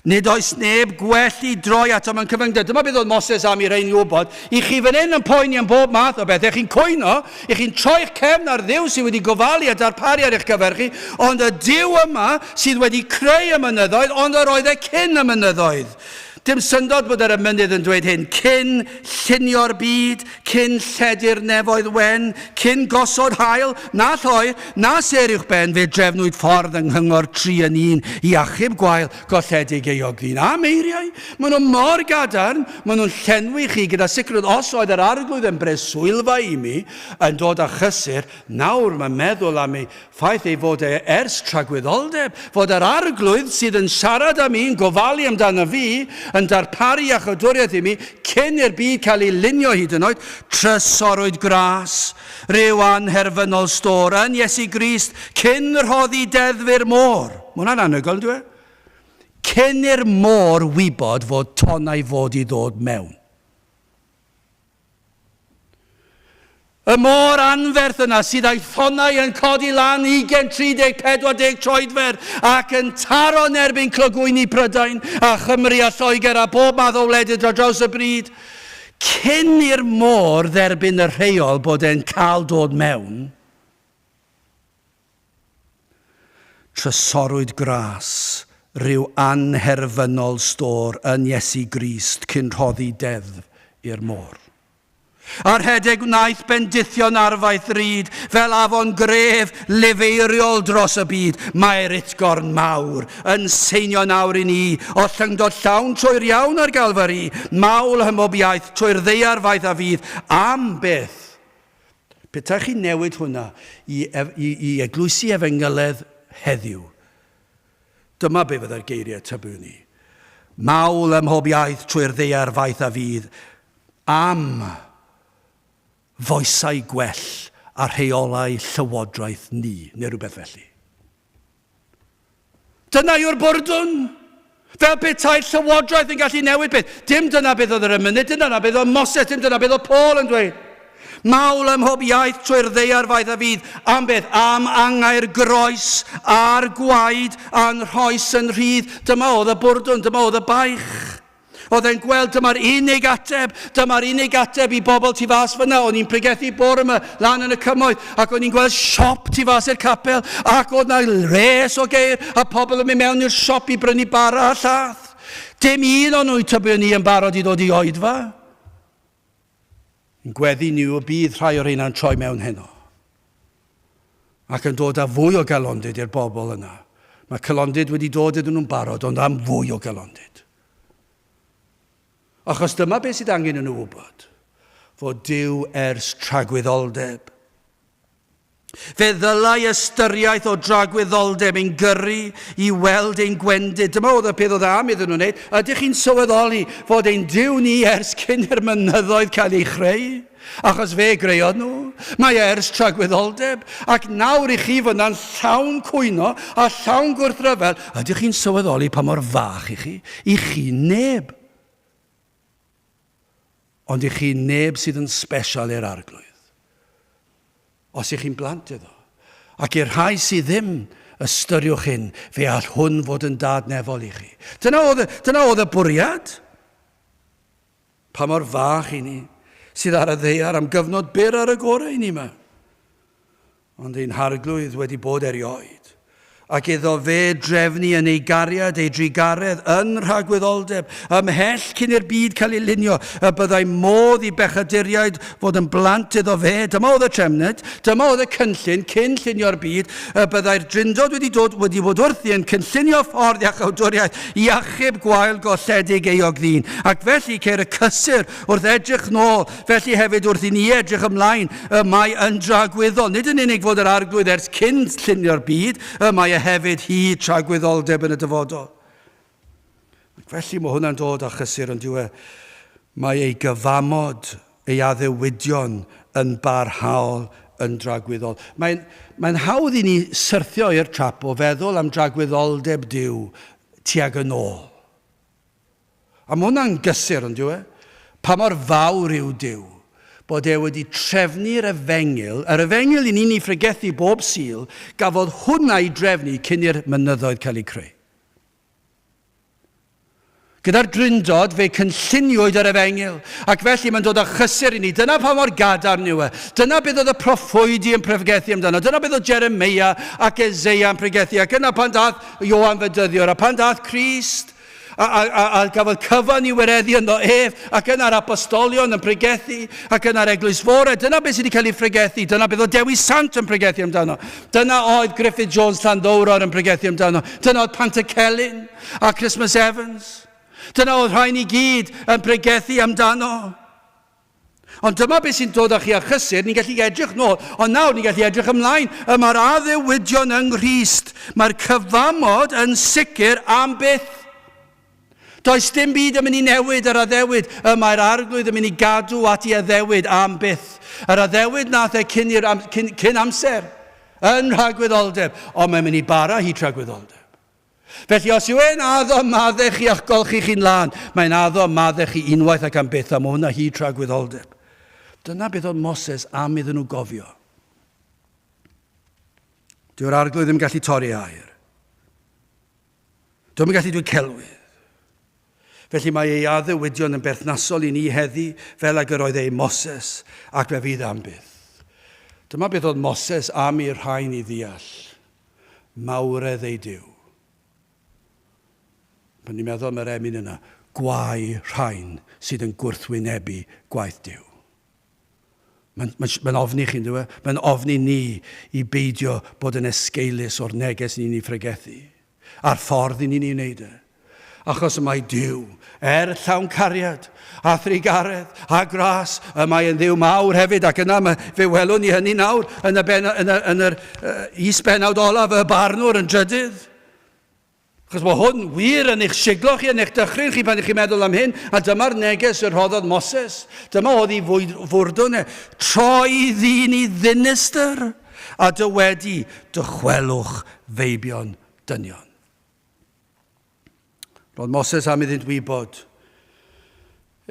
Nid oes neb gwell i droi ato mewn cyfyngder. Dyma beth oedd Moses am i rein i wybod. I chi fan hyn yn poeni am bob math o beth. Chi'n cwyno, chi'n troi'ch cefn ar Dduw sydd wedi gofalu a darparu ar eich gyfer chi, ond y Duw yma sydd wedi creu y mynyddoedd, ond yr oedd e cyn y mynyddoedd. Dim syndod bod yr ymynydd yn dweud hyn. Cyn llunio'r byd, cyn lledu'r nefoedd wen, cyn gosod hael, na lloer, na ser uwch ben, fe drefnwyd ffordd yng nghyngor 3 yn 1 i achub gwael golledig euogdyn. A meiriau, maen nhw mor gadarn, maen nhw'n llenwi chi gyda sicrwydd os oedd yr arglwydd yn breswylfa i mi yn dod â chysur, nawr mae'n meddwl am ei ffaith ei fod e ers tragwyddoldeb, fod yr arglwydd sydd yn siarad am i'n gofalu amdano fi, yn darparu a chodwriaeth i mi, cyn i'r byd cael ei lunio hyd yn oed, trysorwyd gras, ryw anherfynol stor, yn Iesu Grist, cyn rhoddi deddfu'r môr. Mae hwnna'n anhygoel, dwi? Cyn i'r môr wybod fod tonnau fod i ddod mewn. Y môr anferth yna sydd â'i thonnau yn codi lan 20, 30, 40 troedfer ac yn taro yn erbyn clogwyni Prydain a Chymru a Lloegr a bob math o wledydd dro draws y bryd. Cyn i'r môr dderbyn y rheol bod e'n cael dod mewn, trysorwyd gras, ryw anherfynol stor yn Iesu Grist cyn rhoddi deddf i'r môr. Ar hedeg wnaeth bendithion arfaith ryd, fel afon gref lifeiriol dros y byd. Mae'r utgorn mawr yn seinio nawr i ni, o llyngdod llawn trwy'r iawn ar Galfari, mawl hymobiaeth trwy'r ddeiarfaith a fydd, am beth. Petach chi newid hwnna i eglwysi Efengyledd heddiw. Dyma be fydda'r geiriau tybu ni. Mawl ymhobiaeth trwy'r ddeiarfaith a fydd, am foesau gwell a rheolau llywodraeth ni, neu rhywbeth felly. Dyna yw'r bwrdwn. Fel petai'r llywodraeth yn gallu newid beth. Dim dyna beth oedd yr ymynydd, dim dyna beth oedd Moses, dim dyna beth oedd Paul yn dweud. Mawl ym mhob iaith trwy'r ddeiarfaith a fydd, am beth, am angau'r groes a'r gwaed a'n rhoes yn rhydd. Dyma oedd y bwrdwn, dyma oedd y baich. Oedd e'n gweld dyma'r unig ateb i bobl tu fas fyna. O'n i'n pregethu bore yma lan yn y cymoedd, ac o'n i'n gweld siop tu fas i'r capel, ac oedd na res o geir, a pobl yn mynd mewn i'r siop i brynu bara a llath. Dim un o'n nhw tybio ni yn barod i ddod i oedfa. Yn gweddi ni o bydd rhai o'r un troi mewn heno. Ac yn dod â fwy o galondyd i'r bobl yna. Mae calondyd wedi dod iddyn nhw'n barod, ond am fwy o galondyd. Achos dyma beth sydd angen yn nhw wybod, fod Duw ers tragwyddoldeb. Fe ddylai ystyriaeth o dragwyddoldeb yn gyrru i weld ein gwendid. Dyma oedd y peth oedd am iddyn nhw'n wneud. Ydych chi'n sylweddoli fod ein Duw ni ers cyn i'r mynyddoedd cael ei chreu? Achos fe greodd nhw. Mae ers tragwyddoldeb. Ac nawr i chi fod yna'n llawn cwyno a llawn gwrthryfel. Ydych chi'n sylweddoli pa mor fach i chi? I chi neb. Ond i chi neb sydd yn special i'r arglwydd. Os ych chi'n blant iddo. Ac i'r rhai sydd ddim, ystyriwch hyn, fe all hwn fod yn dadnefol i chi. Dyna oedd y bwriad. Pa mor fach i ni sydd ar y ddaear am gyfnod byr ar y gorau i ni yma. Ond ein harglwydd wedi bod erioed. Ac iddo fe drefnu yn ei gariad, ei drigaredd yn rhagwyddoldeb, ymhell cyn i'r byd cael ei lunio, y byddai modd i bechaduriaid fod yn blant iddo fe. Dyma oedd y trefnyd, dyma oedd y cynllun cyn llunio'r byd, y byddai'r drindod wedi bod wrthi yn cynllunio ffordd iach awdwriaeth i achub gwael golledig eog ddyn. Ac felly ceir y cysur wrth edrych nôl, felly hefyd wrth i ni edrych ymlaen, mae yn dragwyddol. Nid yn unig fod yr arglwydd ers cyn llunio'r byd, mae hefyd hi tragwyddoldeb yn y dyfodol. Felly mae hwnna'n dod â chysur yn diwedd. Mae ei gyfamod, ei addewidion yn barhaol yn dragwyddol. Mae'n hawdd i ni syrthio i'r trap o feddwl am dragwyddoldeb Duw tuag yn ôl. A mae hwnna'n gysur yn diwedd. Pa mor fawr yw Duw bod wedi trefnu'r efengil, yr efengil i ni'n ei phregethu bob Sul, gafodd hwnna i drefnu cyn i'r mynyddoedd cael ei creu. Gyda'r drindod, fe cynlluniwyd yr efengil, ac felly mae'n dod â chysur i ni. Dyna pa mor gadarn yw e. Dyna beth oedd y proffwydi yn pregethu amdano. Dyna beth oedd Jeremia ac Eseia yn pregethu. Ac yna pan dath Ioan Fedyddiwr, a pan dath Crist, a gafodd cyfan i wireddu yno ac yna'r apostolion yn pregethu, ac yna'r eglwys fore. Dyna beth sydd wedi cael ei phregethu. Dyna beth oedd Dewi Sant yn pregethu amdano. Dyna oedd Griffith Jones Llanddowror yn pregethu amdano. Dyna oedd Pantycelyn a Christmas Evans. Dyna oedd rhain i gyd yn pregethu amdano. Ond dyma beth sy'n dod â chi a chysur, ni'n gallu edrych nôl, ond nawr ni'n gallu edrych ymlaen. Mae'r addewidion yng Nghrist, mae'r cyfamod yn sicr am byth. Does dim byd yn mynd i newid yr addewid, mae'r arglwydd yn mynd i gadw at i addewid am byth. Yr addewid nath e cyn amser yn rhagwyddoldeb, ond mae'n mynd i bara hi tragwyddoldeb. Felly os yw e'n addo maddech i a'ch golchi chi'n lan, mae'n addo maddech i unwaith ac am byth, am hwnna hi tragwyddoldeb. Dyna beth oedd Moses am iddyn nhw gofio. Dyw'r arglwydd ddim gallu torri air. Dwi'n gallu dweud celwydd. Felly mae ei addewidion yn berthnasol i ni heddi, fel ag yr oedd ei Moses, ac fe fydd am byth. Dyma beth oedd Moses am i'r rhain i ddeall. Mawredd ei Duw. Pan ni'n meddwl am yr emyn yna, gwau rhain sydd yn gwrthwynebu gwaith Duw. Mae'n ofni chi'n dweud, mae'n ofni ni i beidio bod yn esgeulus o'r neges ni'n ei phregethu, a'r ffordd ni'n ei wneud e. Achos mae Duw, llawn cariad, a thrigaredd, a gras, mae yn Dduw mawr hefyd, ac yna fe welwn ni hynny nawr yn yr isbenawd olaf y barnwr yn drydydd. Achos mae hwn wir yn eich siglo chi, yn eich dychryn chi pan ych chi'n meddwl am hyn, a dyma'r neges yr rhoddodd Moses. Dyma oedd ei fwrdwn e. Troi ddyn i ddinistyr, a dywedi dychwelwch feibion dynion. Roedd Moses am iddynt wybod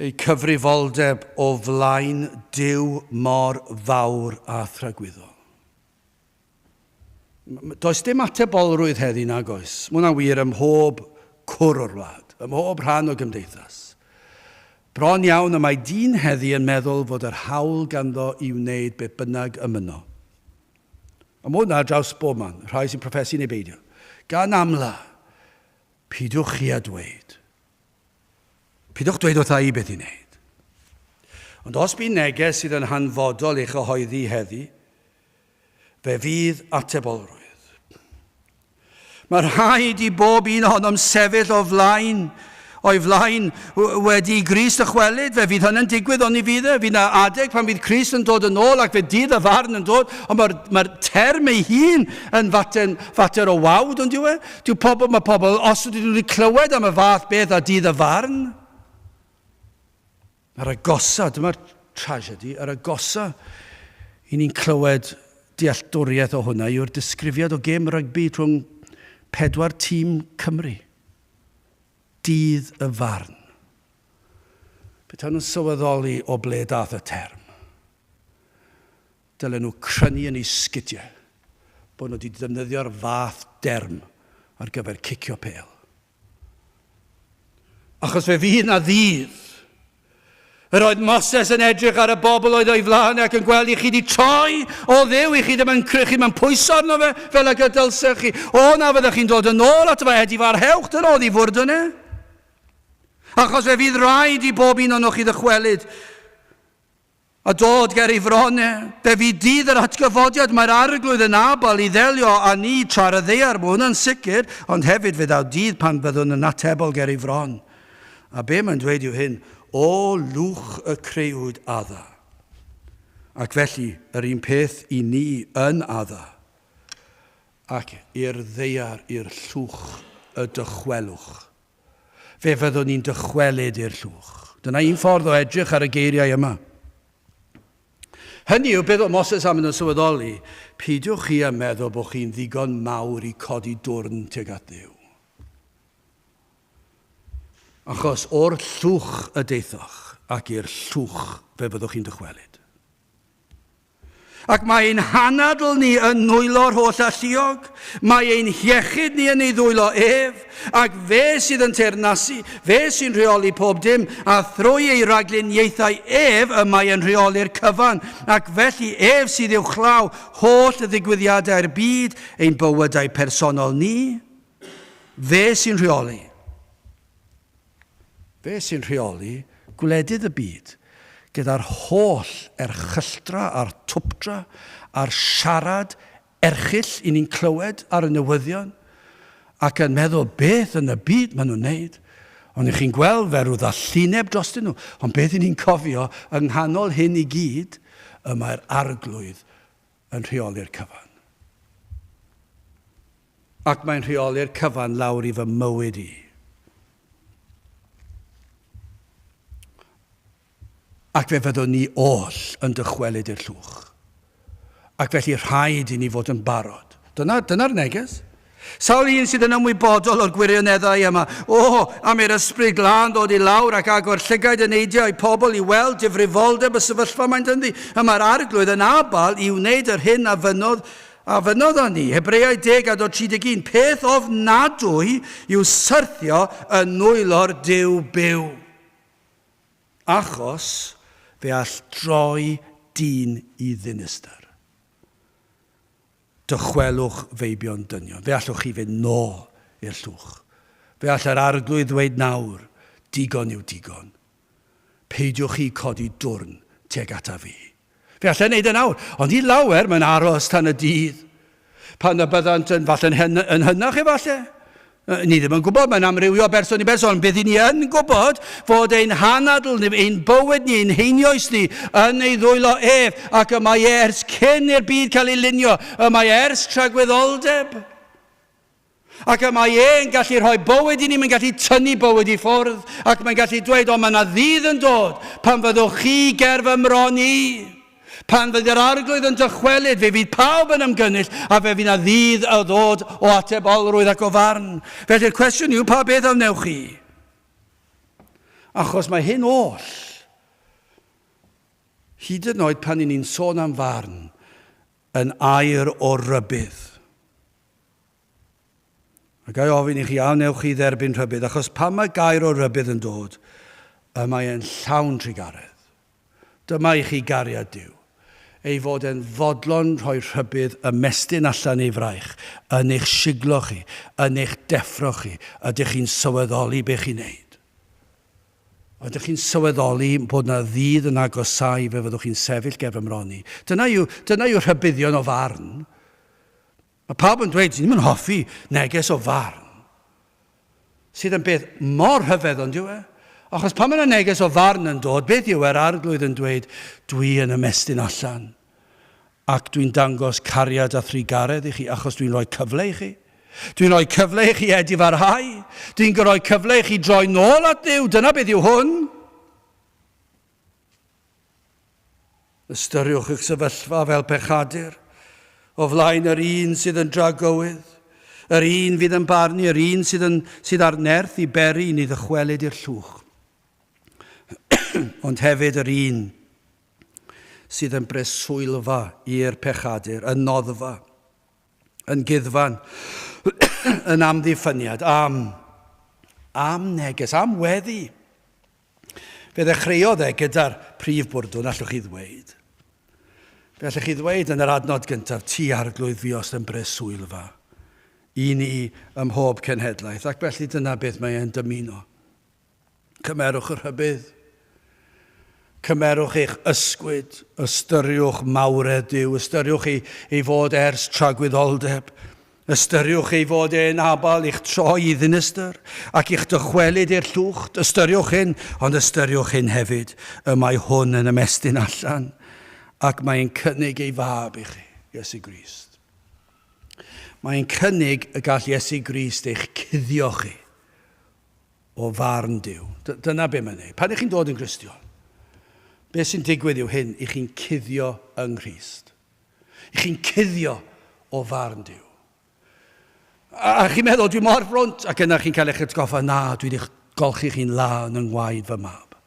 ei cyfrifoldeb o flaen Duw mor fawr a thragwyddol. Does dim atebolrwydd heddi nag oes. Mae hwnna'n wir ym mhob cwr o'r wlad, ym mhob rhan o gymdeithas. Bron iawn y mae dyn heddi yn meddwl fod yr hawl ganddo i wneud be bynnag ymuno. A mae hwnna draws bob man, rhai sy'n proffesu neu beidio. Gan amla, pidwch chi a dweud. Pidwch dweud wrtha i beth i wneud. Ond os bydd neges sydd yn hanfodol eich cyhoeddi heddi, fe fydd atebolrwydd. Mae rhaid i bob un ohonom sefyll o'i flaen wedi Grist dychwelyd, fe fydd hynny'n digwydd ond i fydd e. Fydd yna adeg pan fydd Grist yn dod yn ôl ac fe dydd y farn yn dod, ond mae'r term ei hun yn fater o wawd, ond yw e? Mae pobl, os ydyn nhw wedi clywed am y fath beth a dydd y farn, ar agosa, dyma'r tragedy, ar agosa, i ni'n clywed dealltwriaeth o hwnna yw'r disgrifiad o gêm rygbi rhwng 4 tîm Cymru. Dydd y farn. Beth nhw'n sylweddoli o ble dath y term? Dylen nhw crynu yn ei sgidiau bod nhw wedi defnyddio'r fath derm ar gyfer cicio pêl. Achos fe fydd na ddydd. Yr oedd Moses yn edrych ar y bobl oedd o'i flaen ac yn gweld i chi wedi troi o ddew i chi ddim yn chi mewn pwyso arno fe fel ag y dylsech chi. O na fyddech chi'n dod yn ôl at fe Edi Far Hewch dyn oedd i fwrdd yna. Achos fe fydd rhaid i bob un o'n chi ddychwelyd a dod ger ei fronau. Fe fydd dydd yr atgyfodiad mae'r arglwydd yn abal i ddelio a ni tra'r y ddeiar. Mae hwnna'n sicr, ond hefyd fe ddaw dydd pan fyddwn yn atebol ger ei fron. A be mae'n dweud yw hyn, o lwch y creuwyd adda. Ac felly, yr un peth i ni yn adda. Ac i'r ddeiar, i'r llwch y dychwelwch. Fe fyddwn ni'n dychwelyd i'r llwch. Dyna un ffordd o edrych ar y geiriau yma. Hynny yw beth o Moses am yn y sylweddoli, peidiwch chi a meddwl bod chi'n ddigon mawr i codi dwrn tuag at Dduw. Achos o'r llwch y deithoch ac i'r llwch fe fyddwch chi'n dychwelyd. Ac mae ein hanadl ni yn nwylo'r holl alluog, mae ein hiechyd ni yn ei ddwylo ef, ac fe sydd yn teyrnasu, fe sy'n rheoli pob dim, a thrwy ei ragluniaethau ef y mae yn rheoli'r cyfan, ac felly ef sydd i'w chlaw holl y ddigwyddiadau'r byd, ein bywydau personol ni, fe sy'n rheoli. Fe sy'n rheoli gwledydd y byd gyda'r holl erchylltra a'r twptra a'r siarad erchyll i ni'n clywed ar y newyddion ac yn meddwl beth yn y byd maen nhw'n wneud. Ond chi'n gweld fe rwy'n ddallineb drostyn nhw. Ond beth i ni'n cofio yng nghanol hyn i gyd y mae'r arglwydd yn rheoli'r cyfan. Ac mae'n rheoli'r cyfan lawr i fy mywyd i. Ac fe fyddwn ni oll yn dychwelyd i'r llwch. Ac felly rhaid i ni fod yn barod. Dyna'r neges. Sawl un sydd yn ymwybodol o'r gwirioneddau yma. Am yr ysbryd glân dod i lawr ac agor llygaid yn eidio i pobl i weld difrifoldeb y sefyllfa mae'n dynnu. A mae'r arglwydd yn abal i wneud yr hyn a fynodd â ni. Hebreau 10 a 31. Peth ofnadwy yw syrthio yn nwylo'r Duw byw. Achos fe all droi dyn i ddinistyr. Dychwelwch feibion dynion. Fe allwch chi fynd nôl i'r llwch. Fe all yr arglwydd ddweud nawr, digon yw digon. Peidiwch chi codi dwrn tuag ata fi. Fe all wneud y nawr, ond i lawer mae'n aros tan y dydd. Pan y byddant yn hynach efallai. Ni ddim yn gwybod, mae'n amrywio berson i berson, beth i ni yn gwybod fod ein hanadl ni, ein bywyd ni, ein heinioes ni yn ei ddwylo ef, ac y mae ers cyn i'r byd cael ei lunio, y mae ers tragwyddoldeb. Ac y mae e'n gallu rhoi bywyd i ni, mae'n gallu tynnu bywyd i ffwrdd, ac mae'n gallu dweud, o mae yna ddydd yn dod, pan fyddwch chi ger fy mron i. Pan fydd yr arglwydd yn dychwelyd, fe fydd pawb yn ymgynnull, a fe fydd na ddydd o ddod o atebolrwydd ac o farn. Felly'r cwestiwn yw, pa beth awnewch chi? Achos mae hyn oll, hyd yn oed pan ni'n sôn am farn, yn air o rybydd. A gai ofyn i chi, awnewch chi dderbyn rhybydd, achos pan mae gair o rybydd yn dod, y mae e'n llawn trigaredd. Dyma i chi gariad Duw, ei fod e'n fodlon rhoi rhybydd ymestyn allan ei fraich, yn eich siglo chi, yn eich deffro chi, ydych chi'n sylweddoli beth chi'n neud. Ydych chi'n sylweddoli bod yna ddydd yn agosau fe fyddwch chi'n sefyll gefymroni. Dyna yw rhybuddion o farn. Mae pawb yn dweud, ti'n mynd hoffi neges o farn. Sydd yn beth mor hyfedd ond yw e? Achos pan mae'n neges o farn yn dod, beth yw e'r arglwydd yn dweud, dwi yn ymestyn allan. Ac dwi'n dangos cariad a thrigaredd i chi, achos dwi'n rhoi cyfle i chi. Dwi'n rhoi cyfle i chi edifarhau. Dwi'n rhoi cyfle i chi droi nôl at Dduw. Dyna beth yw hwn. Ystyriwch eich sefyllfa fel pechadur, o flaen yr un sydd yn dragywydd, yr un fydd yn barnu, yr un sydd ar nerth i beri ni ddychwelyd i'r llwch. Ond hefyd yr un sydd yn breswylfa i'r pechadur, yn noddfa, yn guddfan, yn amddiffyniad, am neges, am weddi. Fe ddechreuodd gyda'r prif bwrdwn, allwch chi ddweud. Fe allwch chi ddweud yn yr adnod gyntaf, ti arglwydd fi os yn breswylfa, i ni ym mhob cenhedlaeth, ac felly dyna beth mae e'n dymuno. Cymerwch yr rhybydd. Cymerwch eich ysgwyd, ystyriwch mawredd Duw, ystyriwch ei fod ers tragwyddoldeb, ystyriwch ei fod e'n abal i'ch troi i ddinistyr, ac i'ch dychwelyd i'r llwch, ystyriwch hyn, ond ystyriwch hyn hefyd, y mae hwn yn ymestyn allan, ac mae'n cynnig ei fab i chi, Iesu Grist. Mae'n cynnig y gall Iesu Grist eich cuddio chi o farn Duw. Dyna be mae'n ei. Pan ych chi'n dod yn Gristion? Beth sy'n digwydd yw hyn, i chi'n cuddio yng Nghrist. I chi'n cuddio o farn Duw. A chi'n meddwl, dwi mor ffrwnt, ac yna chi'n cael eich atgoffa, na, dwi wedi golchi chi'n la yn ngwaed fy mab.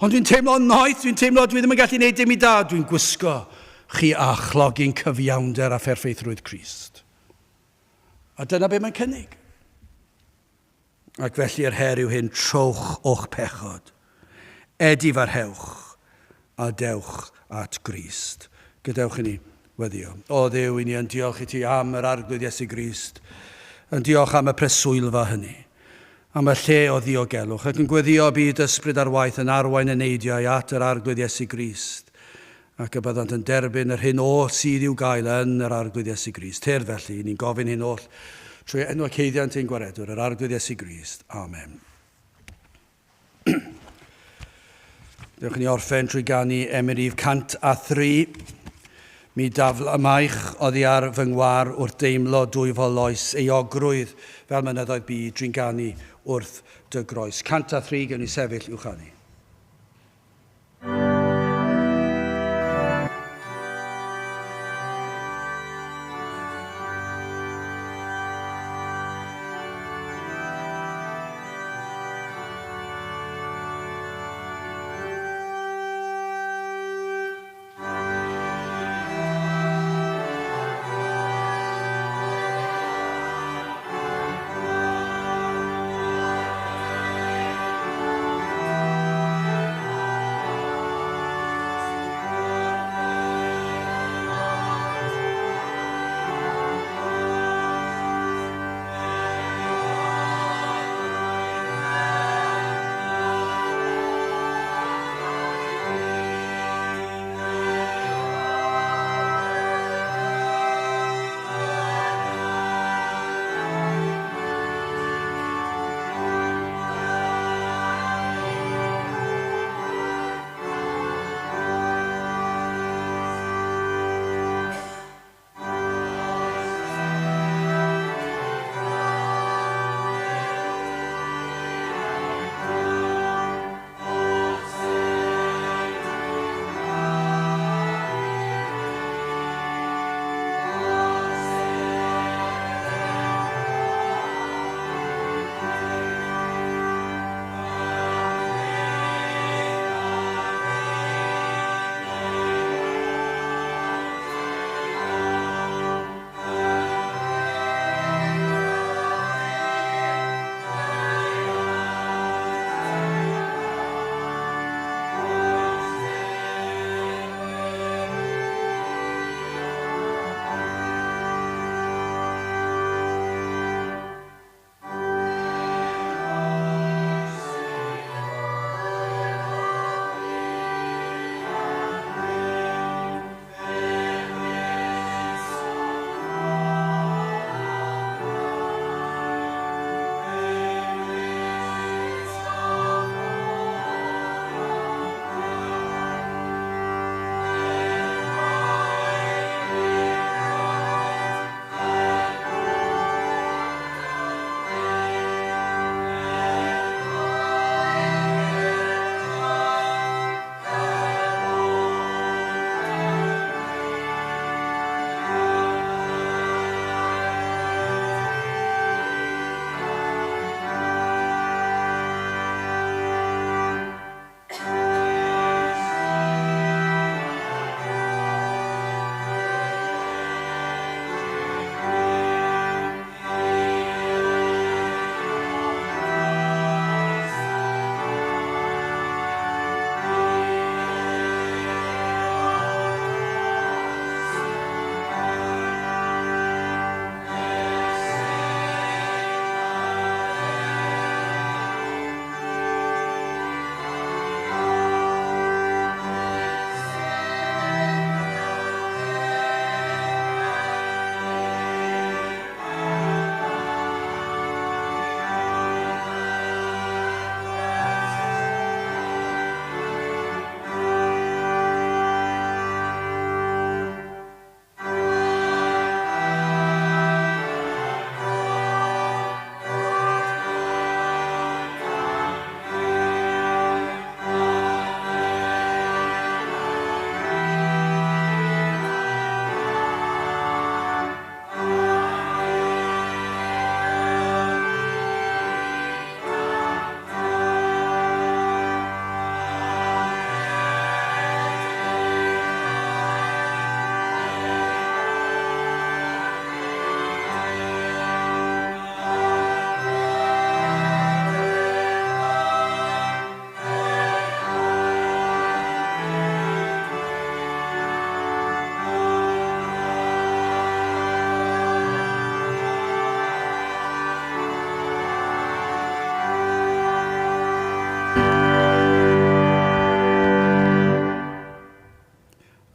Ond dwi'n teimlo noeth, dwi'n teimlo dwi ddim yn gallu gwneud dim i da, dwi'n gwisgo chi a chlogi'n cyfiawnder a pherffeithrwydd Crist. A dyna be mae'n cynnig. Ac felly yr her yw hyn, trowch o'ch pechod, edifarhewch a dewch at Grist. Gadewch i ni weddio. O Dduw, i ni yn diolch i ti am yr arglwydd Iesu Grist, yn diolch am y preswylfa hynny, am y lle o ddiogelwch, ac yn gweddio byd ysbryd ar waith yn arwain y neidiau at yr arglwydd Iesu Grist, ac y byddant yn derbyn yr hyn o sydd i'w gael yn yr arglwydd Iesu Grist. Ter felly, ni'n gofyn hyn oll trwy enw ceiddiant ein gwaredwr, yr arglwydd Iesu Grist. Amen. Dewch ni orffen trwy ganu Emynau 103. Mi dafla maich oddi ar fy ngwar wrth deimlo dwy foloes euogrwydd fel mynyddoedd byd drwy'n ganu wrth dy groes. 103 gawn ni sefyll i'w chanu.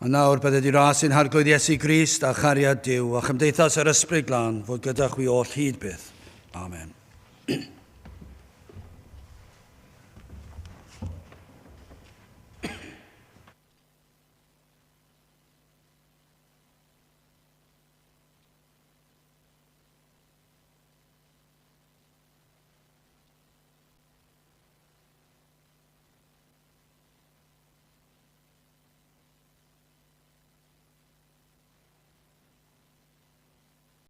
A nawr bydde di ras i'n harglwydd Iesu Grist a chariad Duw a chymdeithas yr ysbryd glân fod gyda chwi oll hyd byth. Amen.